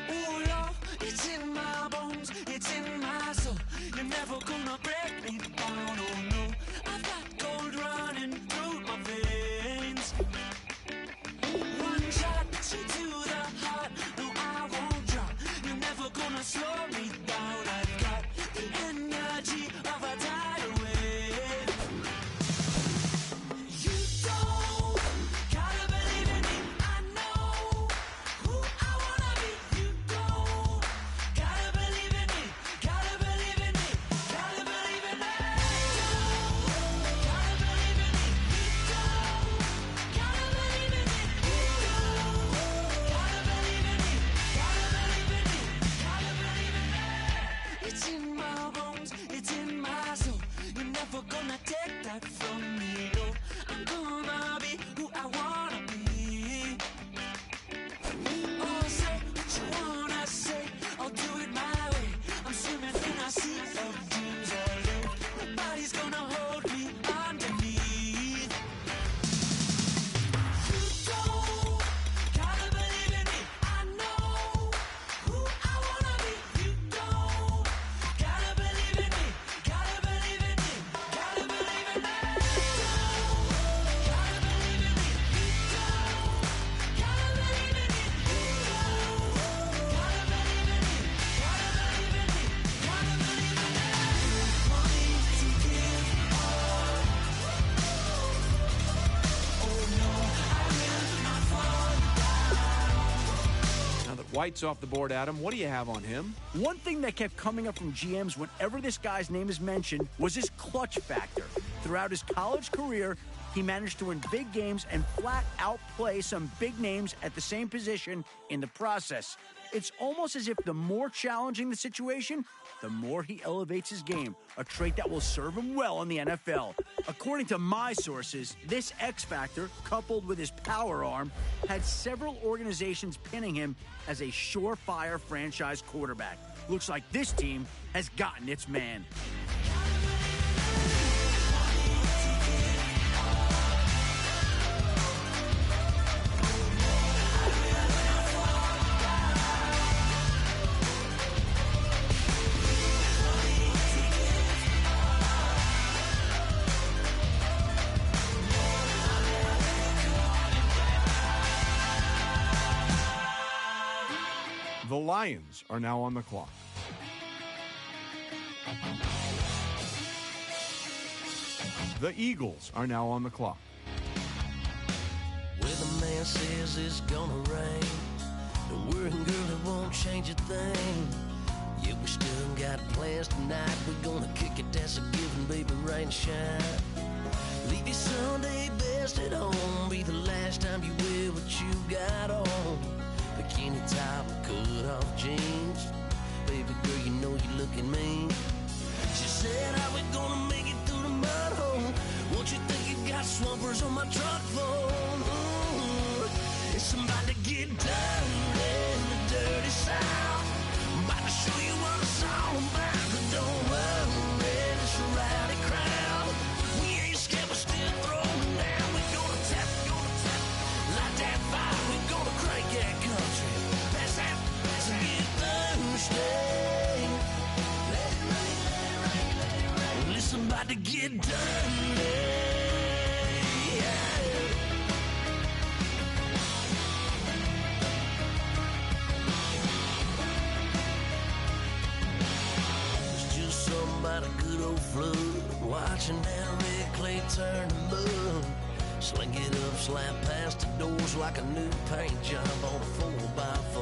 S8: Oh Lord, it's in my bones, it's in my soul. You're never gonna break me down, oh no. I've got gold running through my veins. One shot, straight to the heart. No, I won't drop. You're never gonna slow me down. I've got the energy of a tidal wave. You don't gotta believe in me. I know who I wanna be. You don't gotta believe in me. Gotta believe in me. Gotta believe in me. Gotta believe in me. You don't gotta believe in me. You don't gotta believe in me. Gotta believe in me. Gotta believe in me. It's in my bones. It's in my soul. You're never gonna take that from me. No, I'm gonna be who I wanna be. Oh, say what you wanna say. I'll do it my way. I'm swimming in a sea of dreams all day. Nobody's gonna hold me underneath. You don't gotta believe in me. I know who I wanna be. You don't gotta believe in me. Gotta believe in me. Gotta believe in me. You don't gotta believe in me. You don't gotta believe in me. You don't gotta believe in me. Gotta believe in me. Gotta believe in me. Money to give all. Oh no, I will not fall down.
S6: Now that White's off the board, Adam, what do you have on him?
S7: One thing that kept coming up from GMs whenever this guy's name is mentioned was his clutch factor. Throughout his college career, he managed to win big games and flat outplay some big names at the same position in the process. It's almost as if the more challenging the situation, the more he elevates his game, a trait that will serve him well in the NFL. According to my sources, this X factor, coupled with his power arm, had several organizations pinning him as a surefire franchise quarterback. Looks like this team has gotten its man.
S6: The Lions are now on the clock. The Eagles are now on the clock.
S8: Where the man says it's gonna rain, the working girl, it won't change a thing. Yeah, we still got plans tonight. We're gonna kick it, that's a given, baby, rain and shine. Leave your Sunday best at home, be the last time you wear what you got on. Bikini top and cut off jeans, baby girl, you know you looking mean. She said, how we gonna make it through the mud hole? Won't you think you got swampers on my truck phone? Ooh, it's about to get dirty in the dirty South. About to show you what it's all about, but don't worry, it's a rowdy crowd. We ain't scared, we're still throwing down. We're gonna tap, light that fire. We're gonna crank that country. Pass that, and get Thursday. Let it rain, let it rain, let it rain. Well, it's about to get dirty. Yeah. About a good old flood, watching that red clay turn to mud. Sling it up, slap past the doors like a new paint job on a 4x4.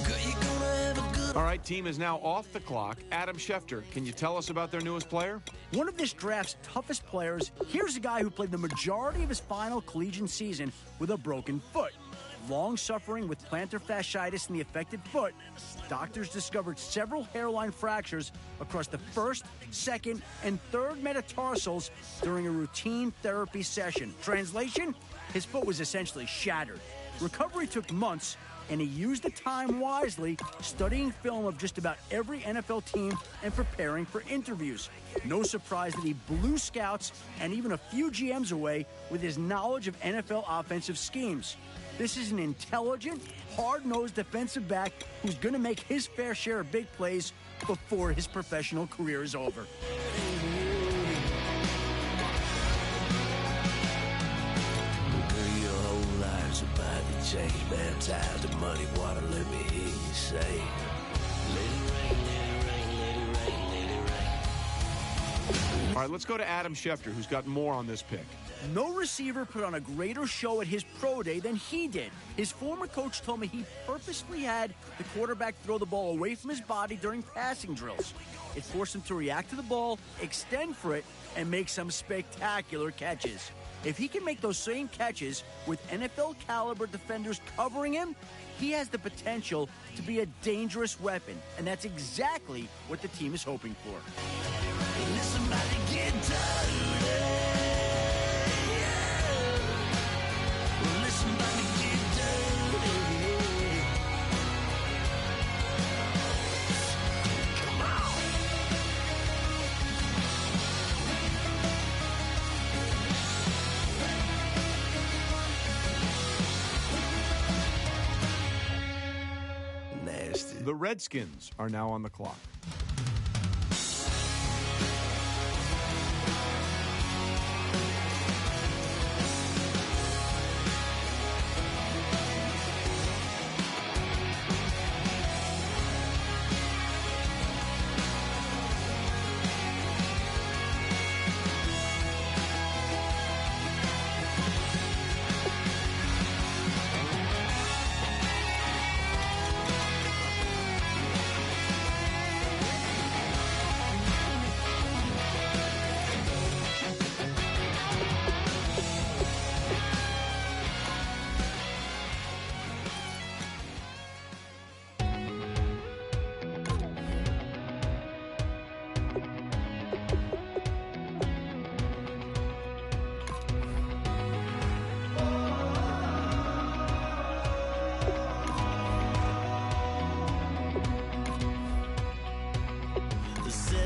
S8: Girl, you gonna have a good...
S6: All right, team is now off the clock. Adam Schefter, can you tell us about their newest player?
S7: One of this draft's toughest players, here's a guy who played the majority of his final collegiate season with a broken foot. Long suffering with plantar fasciitis in the affected foot, doctors discovered several hairline fractures across the first, second, and third metatarsals during a routine therapy session. Translation? His foot was essentially shattered. Recovery took months, and he used the time wisely, studying film of just about every NFL team and preparing for interviews. No surprise that he blew scouts and even a few GMs away with his knowledge of NFL offensive schemes. This is an intelligent, hard-nosed defensive back who's going to make his fair share of big plays before his professional career is over.
S8: Girl, your whole life's about to change. Baptized in muddy water, let me hear you say, let it rain, let it rain, let it rain, let it rain.
S6: All right, let's go to Adam Schefter, who's got more on this pick.
S7: No receiver put on a greater show at his pro day than he did. His former coach told me he purposely had the quarterback throw the ball away from his body during passing drills. It forced him to react to the ball, extend for it, and make some spectacular catches. If he can make those same catches with NFL-caliber defenders covering him, he has the potential to be a dangerous weapon, and that's exactly what the team is hoping for.
S8: Listen, about to get dirty.
S6: The Redskins are now on the clock.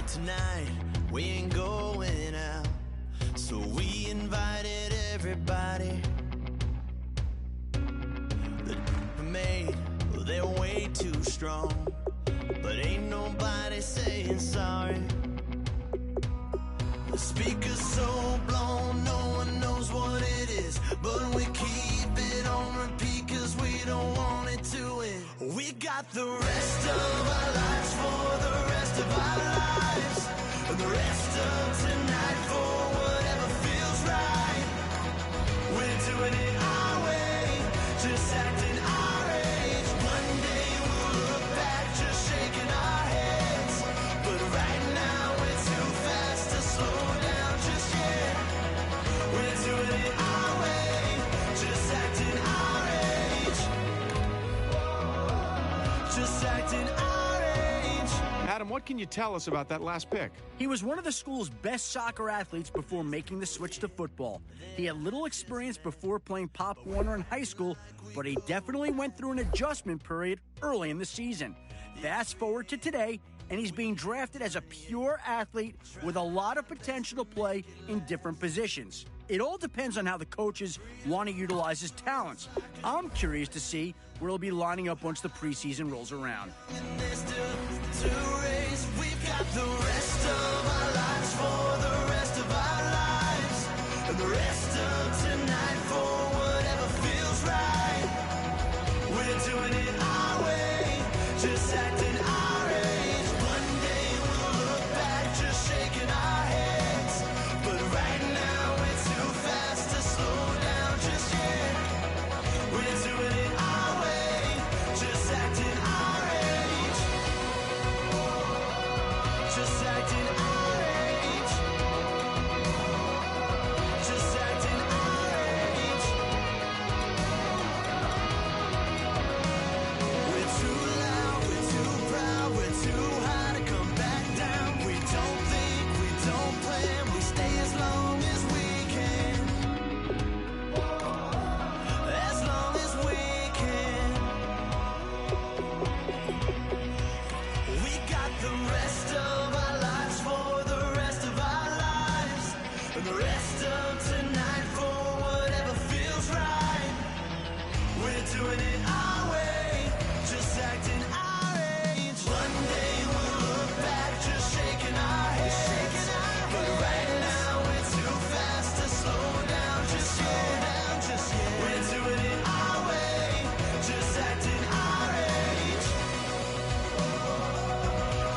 S8: Tonight we ain't going out, so we invited everybody. The made, well, they're way too strong, but ain't nobody saying sorry. The speaker's so blown, no one knows what it is, but we keep it on repeat 'cause we don't want it to end. We got got the rest of our lives for the rest of our lives. And the rest of tonight for whatever feels right. We're doing it our way, just acting our age. One day we'll look back just shaking our heads. But right now we're too fast to slow down just yet. We're doing it our way, just acting our age. Just acting our age.
S6: Adam, what can you tell us about that last pick?
S7: He was one of the school's best soccer athletes before making the switch to football. He had little experience before playing Pop Warner in high school, but he definitely went through an adjustment period early in the season. Fast forward to today, and he's being drafted as a pure athlete with a lot of potential to play in different positions. It all depends on how the coaches want to utilize his talents. I'm curious to see where he'll be lining up once the preseason rolls around.
S8: There's still to raise. We've got the rest of our lives for the rest of our lives. And the rest of tonight for whatever feels right. We're doing it our way, just acting our age. One day we'll look back just shaking our heads. But right now we're too fast to slow down just yet. We're doing it our way, just acting our age. Just acting our age. Just acting our age. We're too loud, we're too proud, we're too high to come back down. We don't think, we don't plan, we stay as long as we can. As long as we can. We got the rest of our lives for the rest of our lives. And the rest of tonight for whatever feels right. We're doing it our way, just acting our age. One day we'll look back just shaking our heads. But right now we're too fast to slow down just yet. We're doing it our way, just acting our age.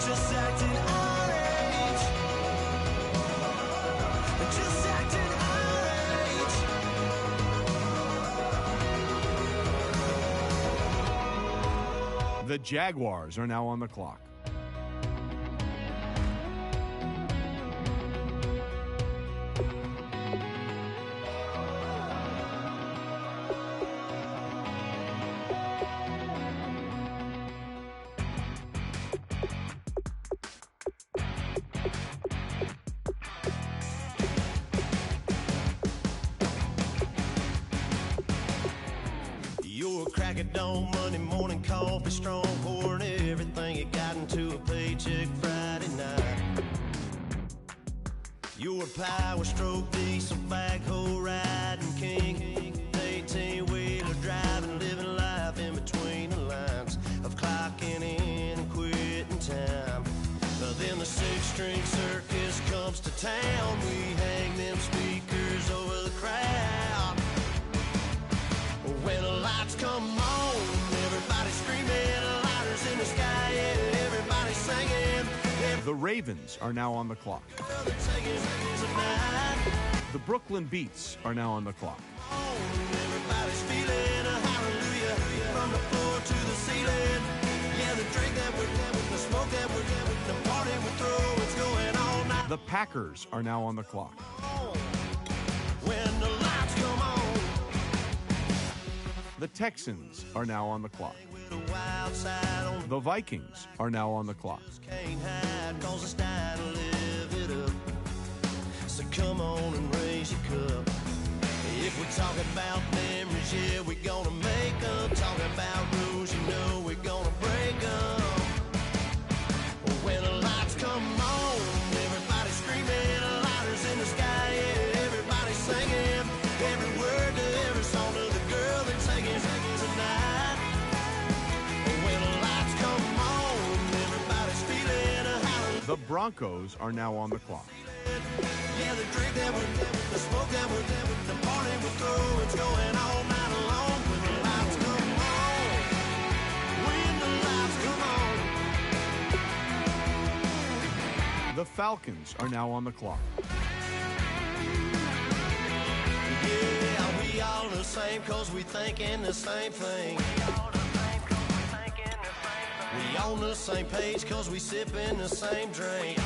S8: Just acting our age. Just acting our age.
S6: The Jaguars are now on the clock.
S8: You're a crack of dawn, Monday morning coffee, strong pouring everything you got into a paycheck Friday night. You're a power stroke, diesel backhoe riding king, 18-wheeler driving, living life in between the lines of clocking in and quitting time. Then the six-string circus comes to town. We hang them speakers over the crowd. When the lights come on, everybody's screaming, lighters in the sky, yeah, everybody's singing.
S6: The Ravens are now on the clock.
S8: Everybody's singing tonight.
S6: The Brooklyn Beats are now on the clock.
S8: Everybody's feeling a hallelujah from the floor to the ceiling. Yeah, the drink that we're having, the smoke that we're having, the party we throw, it's going all night.
S6: The Packers are now on the clock.
S8: When the lights come on,
S6: The Texans are now on the clock.
S8: the wild side on
S6: The Vikings are now on the clock.
S8: can't hide, cause it's time to live it up. So come on and raise your cup. If we're talking about memories, yeah, we're gonna make them. Talking about rules, you know we're gonna break them. When the lights come on, everybody's screaming, lighters in the sky, yeah, everybody's singing. Every word to every song to the girl that's singing tonight. When the lights come on, everybody's feeling a hallelujah.
S6: The Broncos are now on the clock.
S8: Yeah, the drink that we're having, the smoke that we're having, the party we throw, it's going all night long. When the lights come on, when the lights
S6: The Falcons are now on the clock.
S9: Yeah, we all the same cause we thinking the same thing. We on the same page cause we sipping the same drink.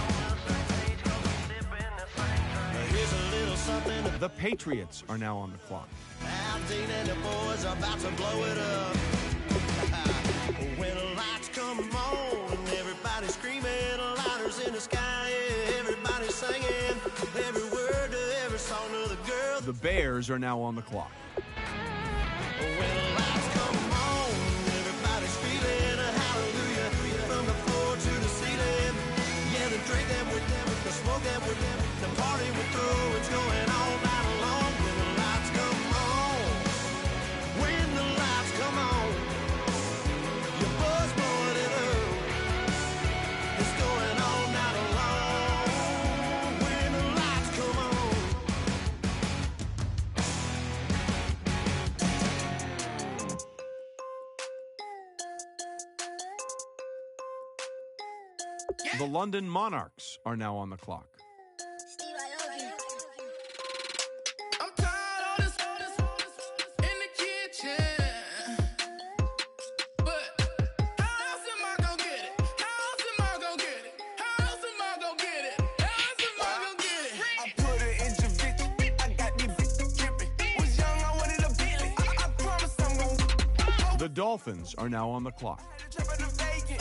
S9: Here's a little something.
S6: The Patriots are now on the clock.
S9: Al Dean and the boys are about to blow it up. When the lights come on and everybody's screaming, lighters in the sky, yeah, everybody's singing every word to every song of the girl.
S6: The Bears are now on the clock.
S9: When the lights come on, everybody's feeling a hallelujah from the floor to the ceiling. Yeah, the drink that we're them, the smoke that we're them, the party we're through, it's going all night long. When the lights come on, when the lights come on, your buzz blowing it up. It's going all night long. When the lights come on.
S6: The London Monarchs are now on the clock.
S8: I'm tired of this in the kitchen. But how else am I gonna get it? How else am I gonna get it? How else am I gonna get it? How else am I gonna get it?
S10: I put it in Javic. I got these bitches dripping. Was young, I wanted a Bentley. I promise I'm gonna.
S6: The Dolphins are now on the clock.
S10: Trapping the bacon.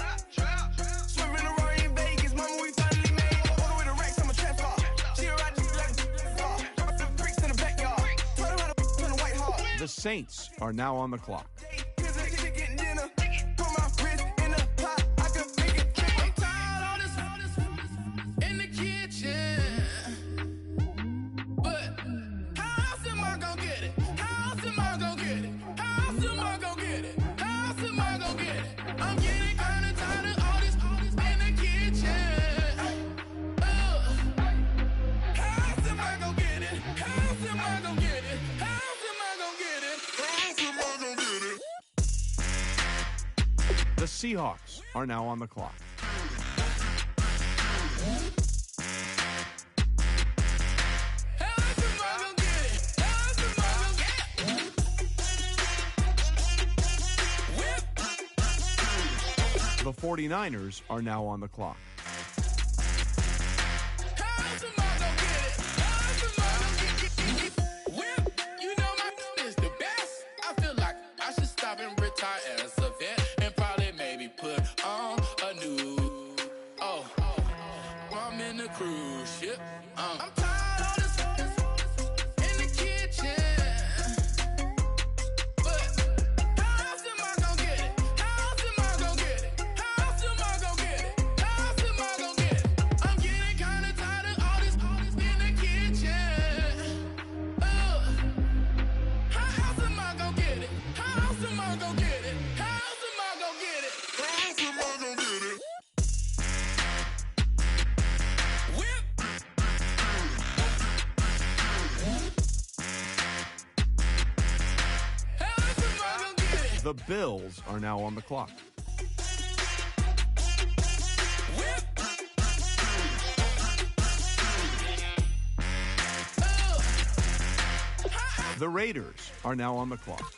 S10: Swimming around in Vegas. Mama, we finally made it. Order with a Rex, I'm a trap car. She a ride just like a car. Drop the bricks in the backyard. Told her how to in the white heart.
S6: The Saints are now on the clock.
S10: Here's a chicken dinner. Put my wrist in the pot. I can make it trip.
S8: I'm tired of this in the kitchen. But how else am I gonna get it? How else am I gonna get it? How else am I gonna get it? How else am I gonna get it? I'm getting kinda tired of all this in the kitchen. How else am I gonna get it? How else am I gonna get it? How else am I gonna get it? How else am I gonna get it?
S6: The Seahawks are now on the clock.
S8: How else am I gonna get it? How else am I gonna get it? Whip.
S6: The 49ers are now on the clock.
S8: How else am I gonna get it? How else am I gonna get it? Whip. You know my is the best. I feel like I should stop and retire as a vet and probably maybe put on a new. Oh, I'm in a cruise ship. I'm tired of this in the kitchen. But how else am I gonna get it? How else am I gonna get it? How else am I gonna get it? How else am I gonna get it? I'm getting kinda tired of all this in the kitchen. How else am I gonna get it? How else am I gonna get it? How else am I gonna get it? How else am I gonna get it? Whip. How else am I gonna get it?
S6: The Bills are now on the clock.
S8: Whip.
S6: The Raiders are now on the clock.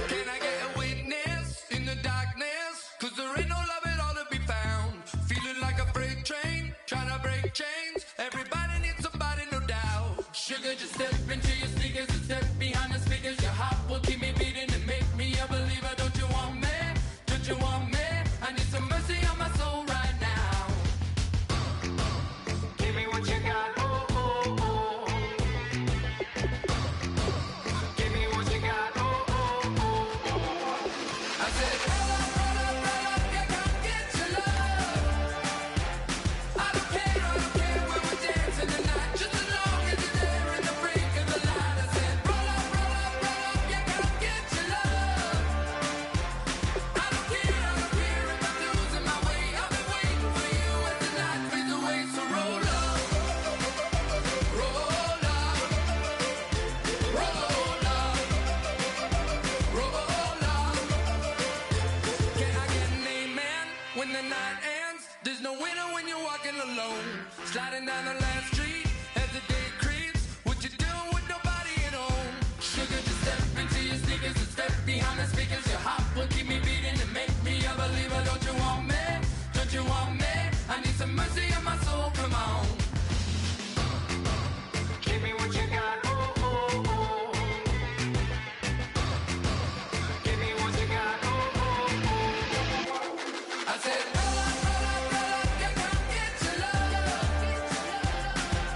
S8: Can I get a witness in the darkness? 'Cause there ain't no love at all to be found. Feeling like a freight train, trying to break chains. Everybody needs somebody, no doubt. Sugar, just step into your sneakers and step behind the speakers. Your heart will keep me beating and make me a believer. Don't you want me? Don't you want me? I need some mercy on my soul. Sliding down the last street as the day creeps. What you doing with nobody at home? Sugar, just step into your sneakers and step behind the speakers. Your heart will keep me beating and make me a believer. Don't you want me? Don't you want me? I need some mercy on my soul. Come on. Give me what you got. Oh, oh, oh. Give me what you got. Oh, oh, oh. I said, roll up, yeah, come get your love.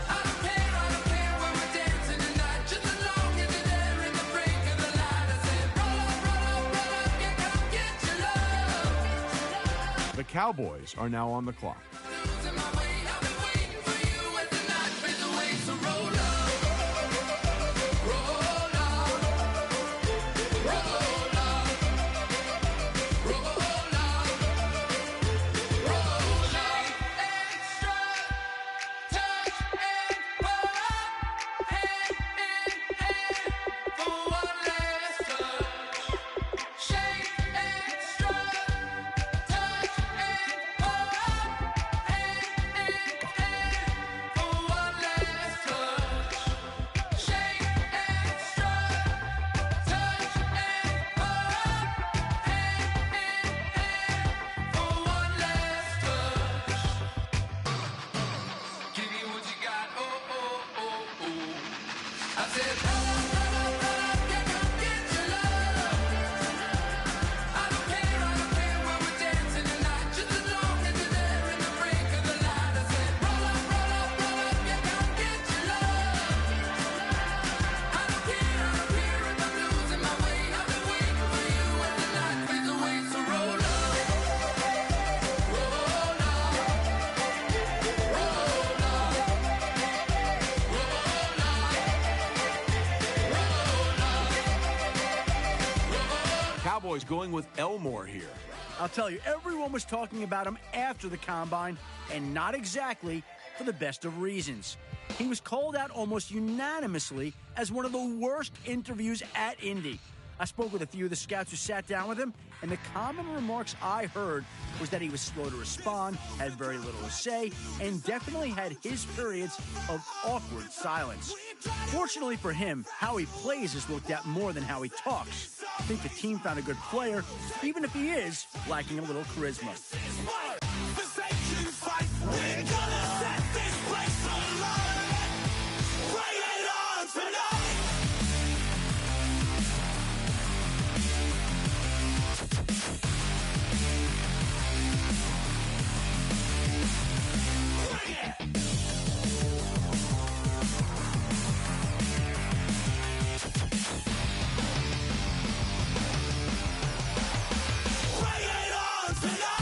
S8: I don't care when we're dancing tonight. Just as long as you're there in the break of the light. I said, roll up, yeah, come get your love.
S6: The Cowboys are now on the clock.
S8: Losing my way, I've been waiting for you as the night fades away. So roll up, roll up, roll up, roll up, roll up. Extra touch and pull up, hand in hand for one last touch. Shake extra touch and pull up, hand in hand for one last touch. Shake extra touch and pull up, hand in hand for one last touch. Give me what you got, oh, oh, oh, oh. I said, yeah, come get your love. I don't care when we're dancing tonight. Just as long as you're there in the break of the light. I said, roll up, yeah, come get your love. I don't care if I'm losing my way. I've been waiting for you as the night fades away. So roll up, roll up, roll up, roll up.
S6: Cowboys going with Elmore here.
S7: I'll tell you, everyone was talking about him after the combine, and not exactly for the best of reasons. He was called out almost unanimously as one of the worst interviews at Indy. I spoke with a few of the scouts who sat down with him, and the common remarks I heard was that he was slow to respond, had very little to say, and definitely had his periods of awkward silence. Fortunately for him, how he plays is looked at more than how he talks. I think the team found a good player, even if he is lacking a little charisma.
S8: We're gonna set this place alight. Bring it on tonight. Bring it. Bring it on tonight.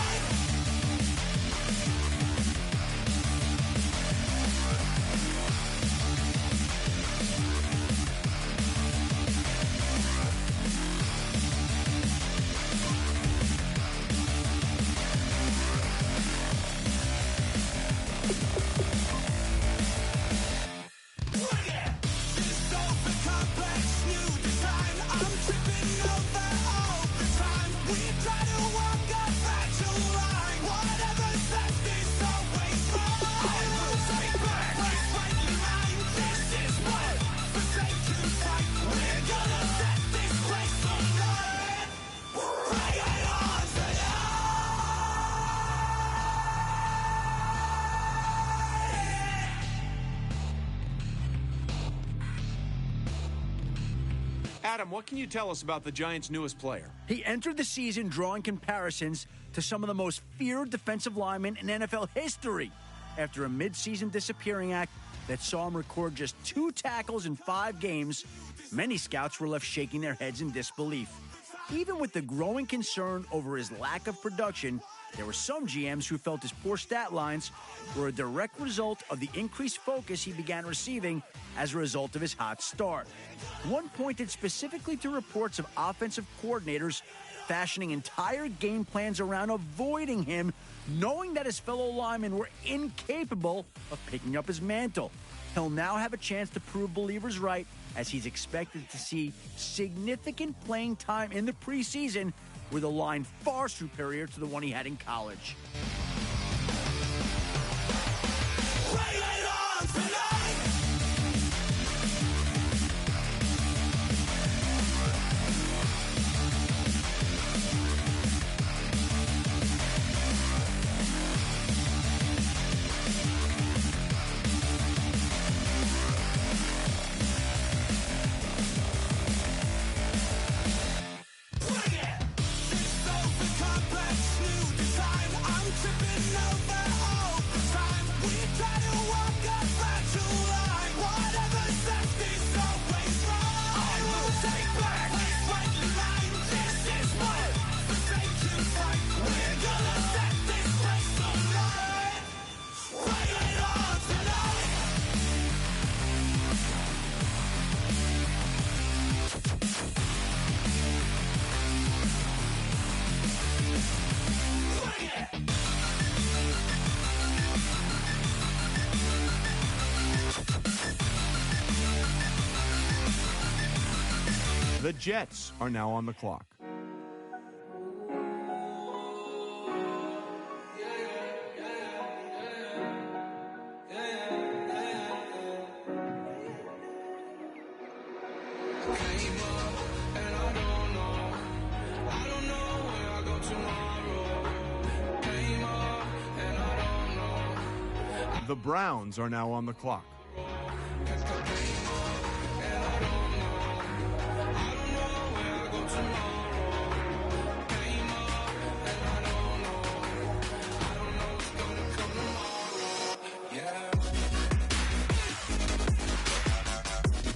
S6: Adam, what can you tell us about the Giants' newest player?
S7: He entered the season drawing comparisons to some of the most feared defensive linemen in NFL history after a midseason disappearing act that saw him record just 2 tackles in 5 games. Many scouts were left shaking their heads in disbelief. Even with the growing concern over his lack of production, there were some GMs who felt his poor stat lines were a direct result of the increased focus he began receiving as a result of his hot start. One pointed specifically to reports of offensive coordinators fashioning entire game plans around avoiding him, knowing that his fellow linemen were incapable of picking up his mantle. He'll now have a chance to prove believers right, as he's expected to see significant playing time in the preseason with a line far superior to the one he had in college.
S8: Bring
S6: The Jets are now on the clock. The Browns are now on the clock.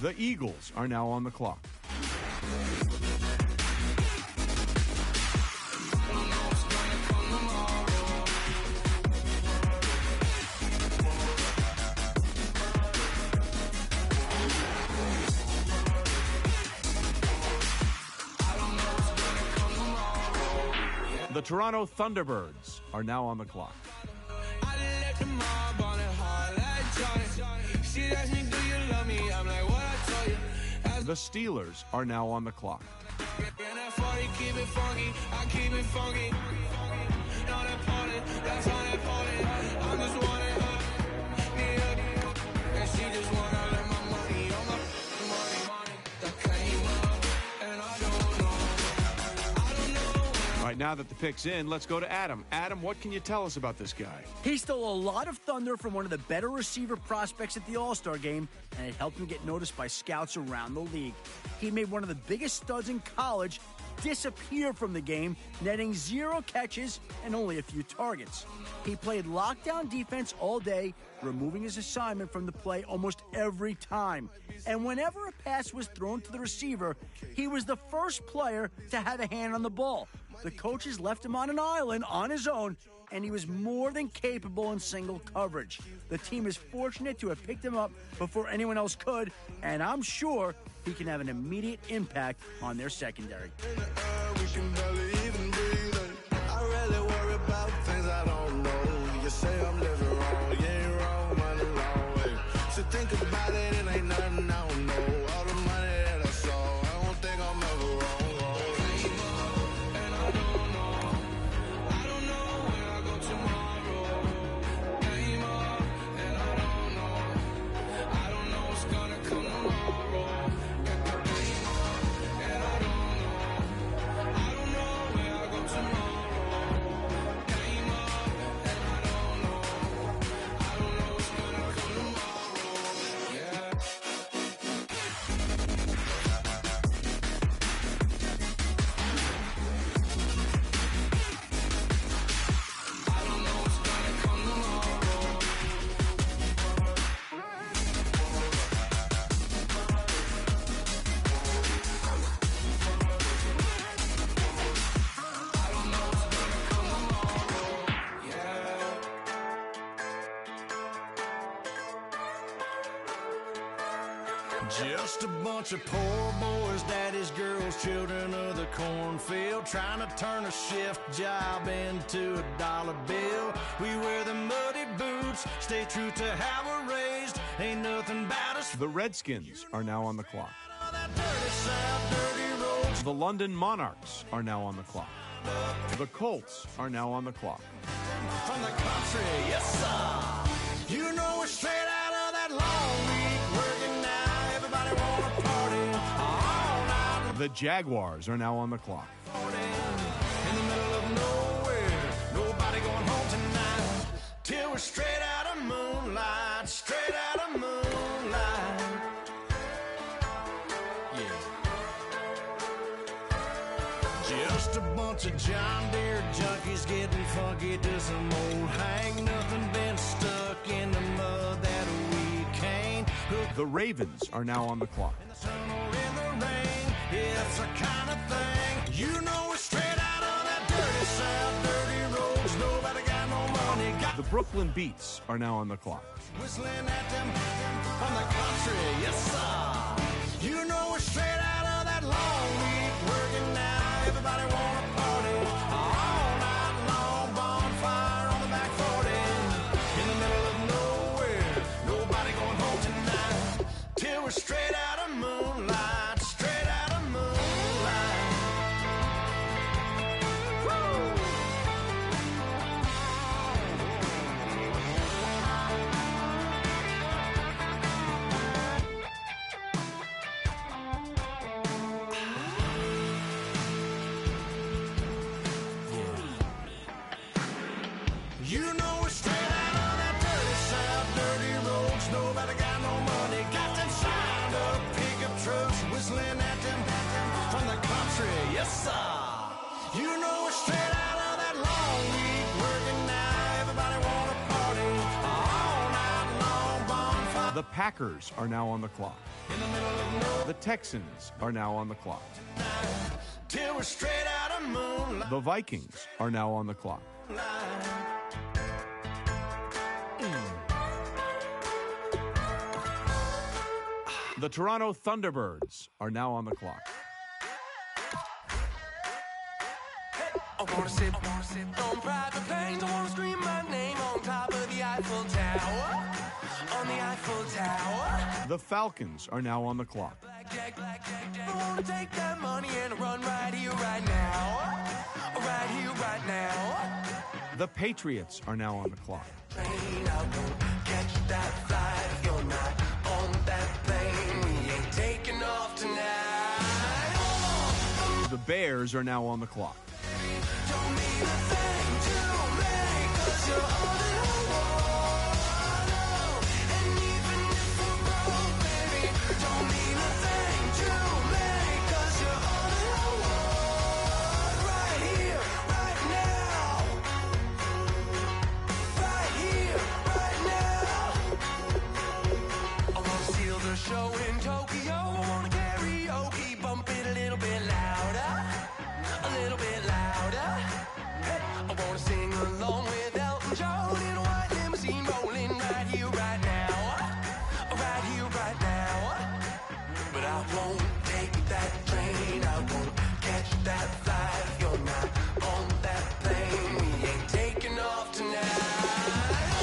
S6: The Eagles are now on the clock. The Toronto Thunderbirds are now on the clock. The Steelers are now on the clock. All right, now that the pick's in, let's go to Adam. Adam, what can you tell us about this guy?
S7: He stole a lot of thunder from one of the better receiver prospects at the All-Star game, and it helped him get noticed by scouts around the league. He made one of the biggest studs in college disappear from the game, netting 0 catches and only a few targets. He played lockdown defense all day, removing his assignment from the play almost every time. And whenever a pass was thrown to the receiver, he was the first player to have a hand on the ball. The coaches left him on an island on his own, and he was more than capable in single coverage. The team is fortunate to have picked him up before anyone else could, and I'm sure he can have an immediate impact on their secondary.
S9: We can barely even breathe. I really worry about things I don't know. You say I'm living wrong, you ain't wrong, money long way. So think about it, it ain't nothing I don't know. All the money that I saw, I don't think I'm ever wrong. Just a bunch of poor boys, daddy's girls, children of the cornfield, trying to turn a shift job into a dollar bill. We wear the muddy boots, stay true to how we're raised, ain't nothing about us.
S6: The Redskins are now on the clock. The London Monarchs are now on the clock. The Colts are now on the clock.
S9: From the country, yes sir. You know we're straight out of that long week working now. Everybody wanna party all night.
S6: The Jaguars are now on the clock.
S9: In the middle of nowhere, nobody going home tonight. Till we're straight out of moonlight, straight out of moonlight. Yeah. Just a bunch of John Deere junkies getting funky to some old hang. Nothing been stuck in the mud that we can't hook.
S6: The Ravens are now on the clock.
S9: In the sun or in the rain, it's the kind of thing. You know we're straight out of that dirty south, dirty roads. Nobody got no money. Got
S6: The Brooklyn Beats are now on the clock.
S9: whistling at them from the country, yes sir. You know we're straight out of that long week working now. Everybody wanna party all night long. Bonfire on the back 40 in the middle of nowhere. Nobody going home tonight till we're straight out of moonlight, straight out of moonlight.
S6: The Packers are now on the clock. The Texans are now on the clock.
S9: Till we're straight out of moonlight.
S6: The Vikings are now on the clock. The Toronto Thunderbirds are now on the clock.
S10: I wanna sit on private planes. I wanna scream my name on top of the Eiffel Tower. On the Eiffel Tower.
S6: The Falcons are now on the clock.
S10: Blackjack. I wanna take that money and run right here, right now. Right here, right now.
S6: The Patriots are now on the clock.
S10: Train out, don't catch that flight if you're not on that plane. We ain't taking off tonight.
S6: The Bears are now on the clock.
S10: Don't mean a thing to me, 'cause you're all that I want. And even if we're broke, baby, don't mean a thing to me, 'cause you're all that I want. Right here, right now. Right here, right now. I wanna steal the show in Tokyo. I wanna karaoke, bump it a little bit louder. A little bit louder. Hey, I wanna sing along with Elton John in a white limousine rolling right here, right now. Right here, right now. But I won't take that train. I won't catch that flight if you're not on that plane. We ain't taking off tonight.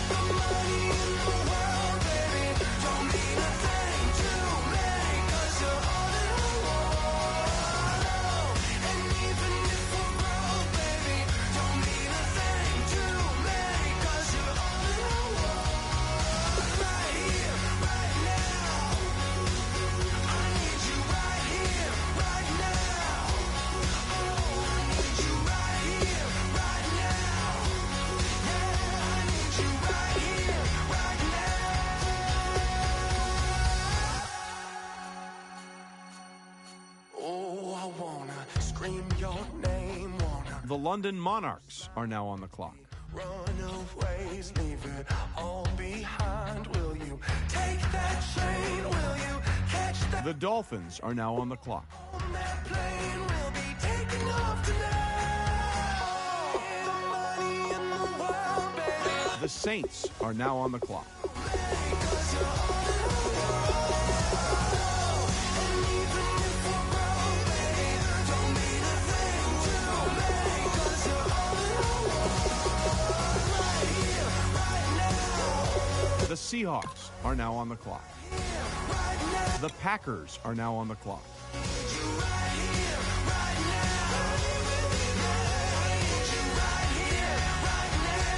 S10: The money in the world, baby, don't mean a thing to me, 'cause you're all that I want. And even if we're broke, baby, don't mean a thing to me, 'cause you're all that I want. Right here, right now. I need you right here, right now. Oh, I need you right here, right now. Yeah, I need you right here, right now. Oh, I wanna scream your name, wanna
S6: The London Monarchs are now on the clock.
S10: runaways, leave it all behind. Will you take that train? Will you catch that
S6: The Dolphins are now on the clock.
S10: on that plane? We'll be taking off tonight. The money in the world, baby.
S6: The Saints are now on the clock.
S10: 'Cause you're all that I want. And even if we're broke, baby, don't mean a thing to me, 'cause you're all that I want. Right here, right now.
S6: The Seahawks are now on the clock.
S10: Right now.
S6: The Packers are now on the clock.
S10: You right here, right now. I need you right here, right now.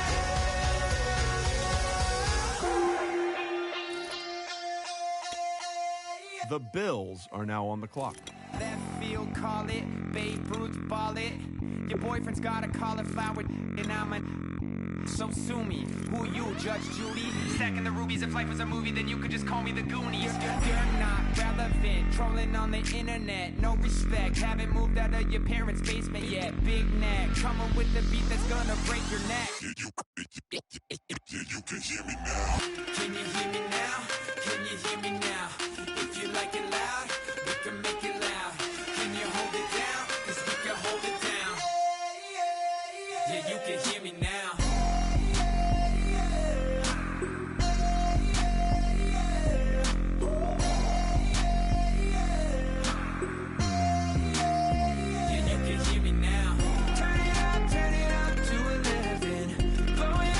S6: The Bills are now on the clock.
S1: Left field, call it. Babe Ruth, ball it. Your boyfriend's got a cauliflower, and I'm a. So sue me. Who you, Judge Judy? Stacking the rubies. If life was a movie, then you could just call me the Goonies. You're not relevant. Trolling on the internet. No respect. Haven't moved out of your parents' basement yet. Big neck. Coming with the beat that's gonna break your neck.
S9: You can hear me now.
S1: Can you hear me now? Can you hear me now? If you like it loud, we can make it loud. Can you hold it down? 'Cause we can hold it down. Yeah, you can hear me now. Yeah, you can hear me now. Turn it up to 11. Blow it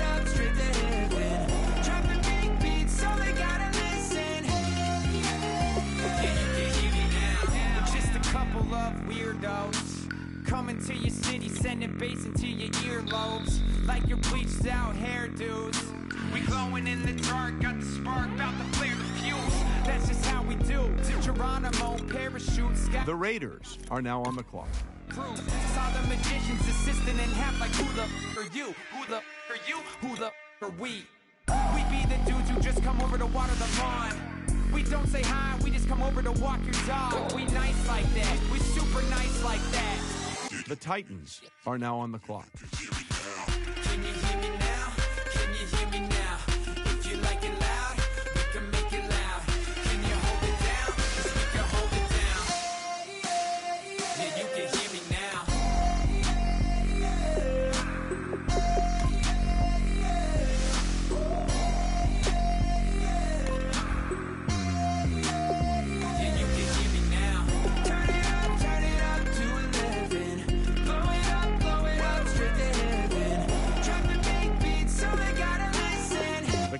S1: up straight to heaven. Dropping big beats, so they gotta listen. Yeah, you can hear me now. We're just a couple of weirdos coming to your city, sending bass into your earlobes like your bleached out hairdos. We glowing in the dark, got the spark, about to flare the fuse. That's just how we do. To Geronimo, parachute, sky.
S6: The Raiders are now on the clock.
S1: Crew. Saw the magician's assistant in half like who the are you? Who the are you? Who the are we? We be the dudes who just come over to water the lawn. We don't say hi, we just come over to walk your dog. We nice like that, we super nice like that.
S6: The Titans are now on the clock.
S1: Can you hear me now? Can you hear me now? If you like it loud,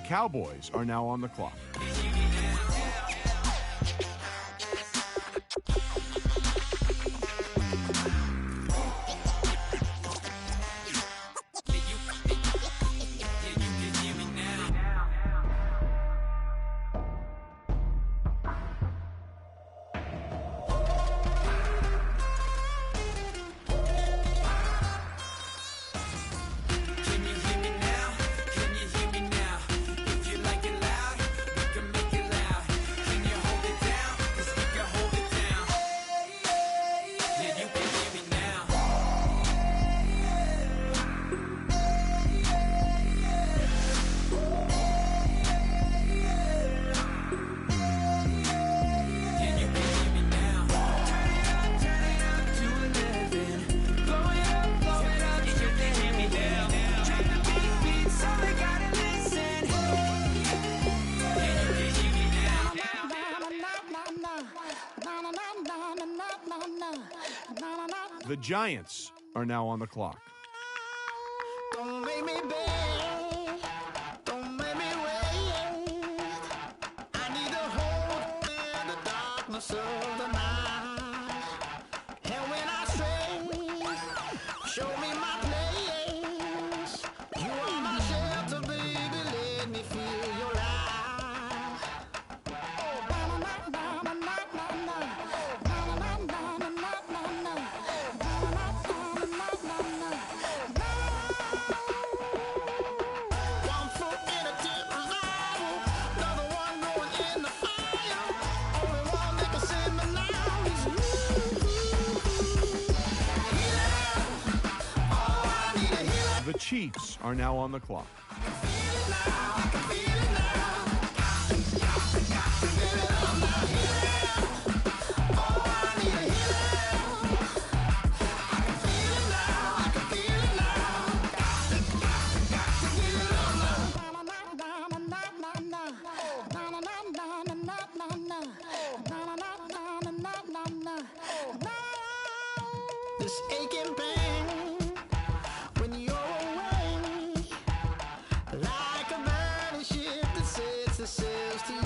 S6: Cowboys are now on the clock. The Giants are now on the clock.
S9: Don't make me beg, don't make me wait. I need to hold in the darkness of the night. And when I stray, show me my place. You are my shelter, baby, let me feel your light. Oh, na na na na na na na.
S6: The Chiefs are now on the clock.
S9: This aching pain when you're away, like a burning ship that sets the sails to you.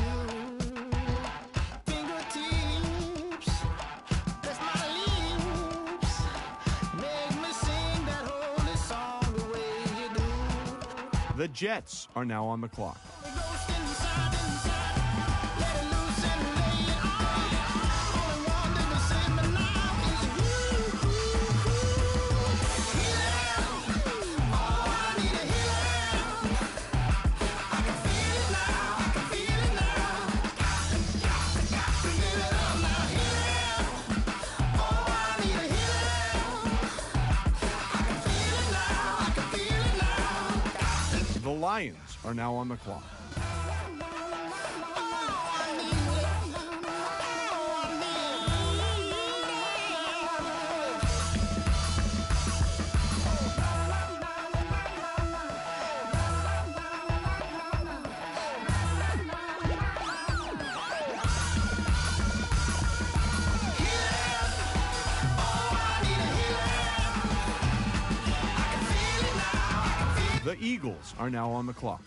S9: Fingertips, press my lips, make me sing that holy song the way you do.
S6: The Jets are now on the clock.
S9: Ghost inside, let it loose and lay it on. Only one that can save me now is you. Healing, oh, I need a healing. I can feel it now, I can feel it now. Got to give it up now. Healing, oh, I need a healing. I can feel it now, I can feel it now.
S6: The Lions are now on the clock. The Eagles are now on the clock.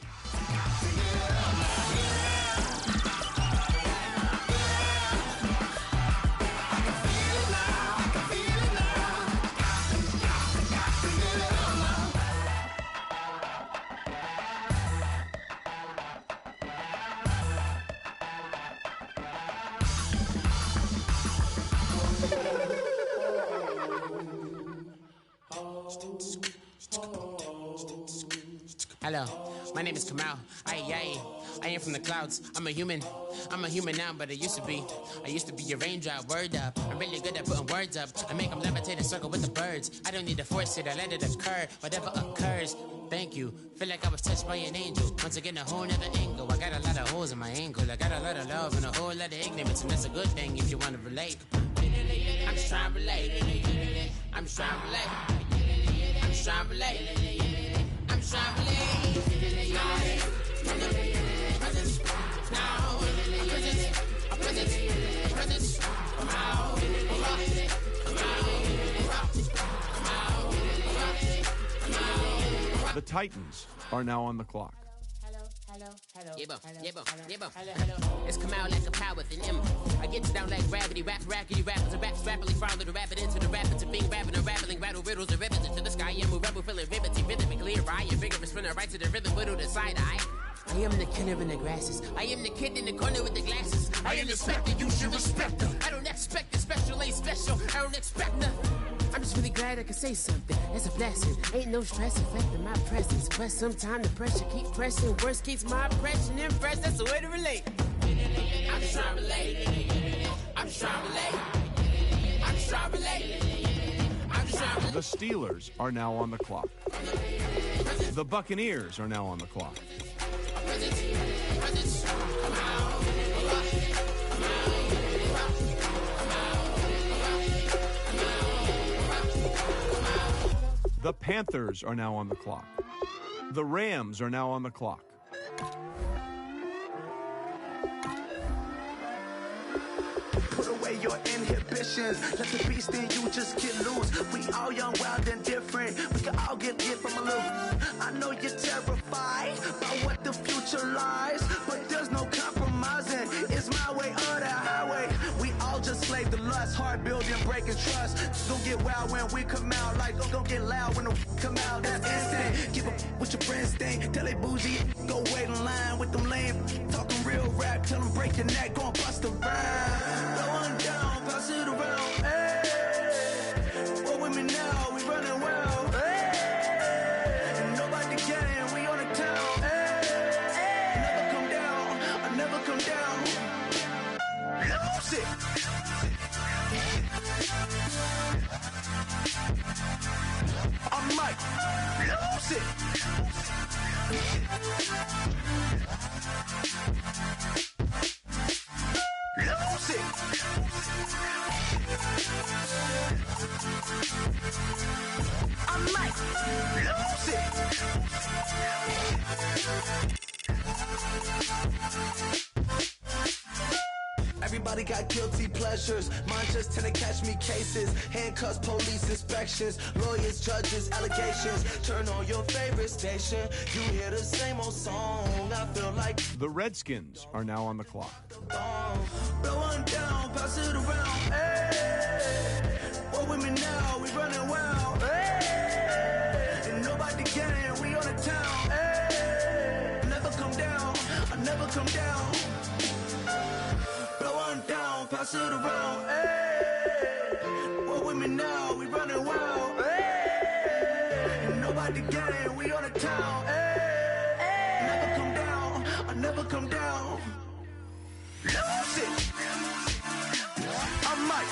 S11: Hello, my name is Kamal. I am from the clouds. I'm a human now, but I used to be a raindrop. Word up, I'm really good at putting words up. I make them levitate and circle with the birds. I don't need to force it, I let it occur. Whatever occurs, thank you. Feel like I was touched by an angel. Once again, a whole nother angle. I got a lot of holes in my angle. I got a lot of love and a whole lot of ignorance, and that's a good thing if you want to relate. I'm just trying to relate. I'm just trying to relate. I'm just trying to relate. I'm just trying to relate.
S6: The Titans are now on the clock.
S12: Hello,
S11: It's come out like a power with an M. I get you down like gravity, rackety rappers, and raps rapidly follow the rapid into the rapid to being rapping and rattling, rattle riddles and ribbons into the sky. I'm a rebel, feeling riveting, rhythmically right, and vigorous, spinning right to the rhythm, whittle the side eye. I am the killer in the grasses. I am the kid in the corner with the glasses. I am the specter, you should respect them. I don't expect the special, ain't special. I don't expect nothing. I'm just really glad I can say something. That's a blessing. Ain't no stress affecting my presence. But sometimes the pressure keep pressing. Worst keeps my impression impressed. That's the way to relate. I'm just trying to relate. I'm just trying to relate. I'm just trying to relate. I'm just trying to relate.
S6: The Steelers are now on the clock. The Buccaneers are now on the clock. The Panthers are now on the clock. The Rams are now on the clock.
S9: Put away your inhibitions. Let the beast in you just get loose. We all young, wild, and different. We can all get hit from a loop. I know you're terrified by what the future lies, but there's no compromising. It's my way or the highway. We all just slave to lust, hard building, breaking trust. Don't get wild when we come out, like don't get loud when the come out. That's instant. Give up what your friends think. Tell they bougie, go wait in line with them lame. Talking real rap, tell them break your neck, go and bust a rhyme. Going down, pass it around. Hey, what with me now? We running well. Hey, and nobody getting, we on the town. Hey, never come down, I never come down. Lose it. I might lose it. Lose it. I might lose it. Everybody got guilty pleasures. Mine just tend to catch me cases. Handcuffs, police inspections, lawyers, judges, allegations. Turn on your favorite station. You hear the same old song. I feel like
S6: The Redskins are now on the clock.
S9: blowing down, pass it around. Hey, what with me now? We running wild. Hey, and nobody getting, we on the town. Hey, never come down, I never come down. Blowing down, pass it around. Hey, what with me now? We running wild. Hey, and nobody getting, we on the town. Hey, never come down, I never come down. Lose it. I might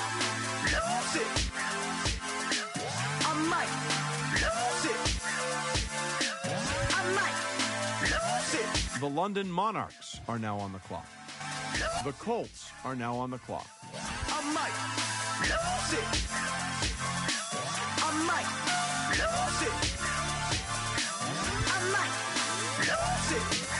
S9: lose it. I might lose it. I might lose it.
S6: The London Monarchs are now on the clock. The Colts are now on the clock.
S9: I might lose it. I might lose it. I might lose it. Lose it.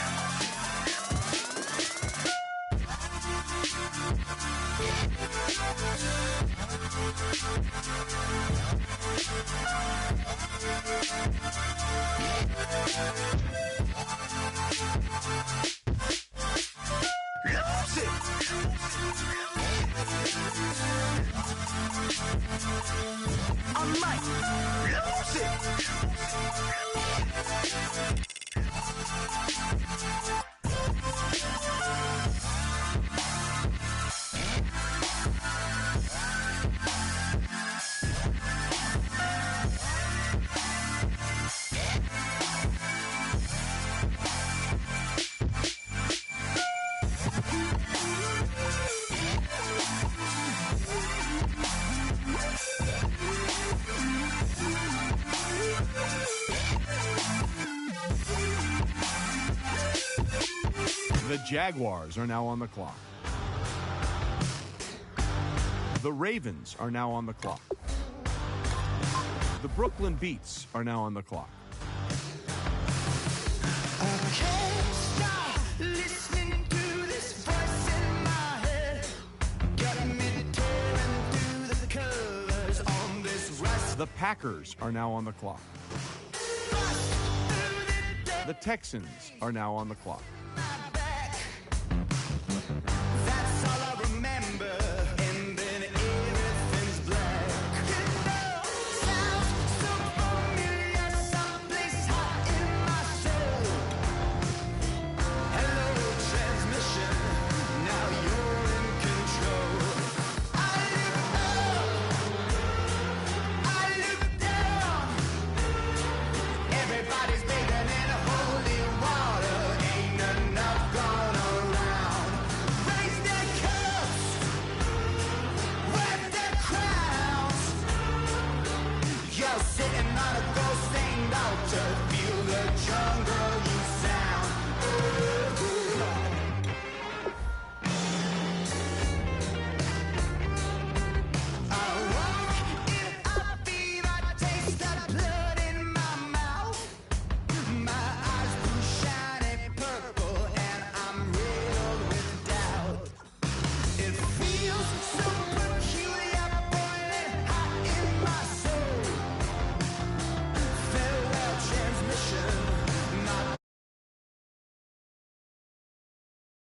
S9: I might lose it.
S6: The Jaguars are now on the clock. The Ravens are now on the clock. The Brooklyn Beats are now on the clock.
S9: Can't stop listening to this voice in my head. Got me tearing through the colors
S6: The Packers are now on the clock.
S9: through the
S6: The Texans are now on the clock.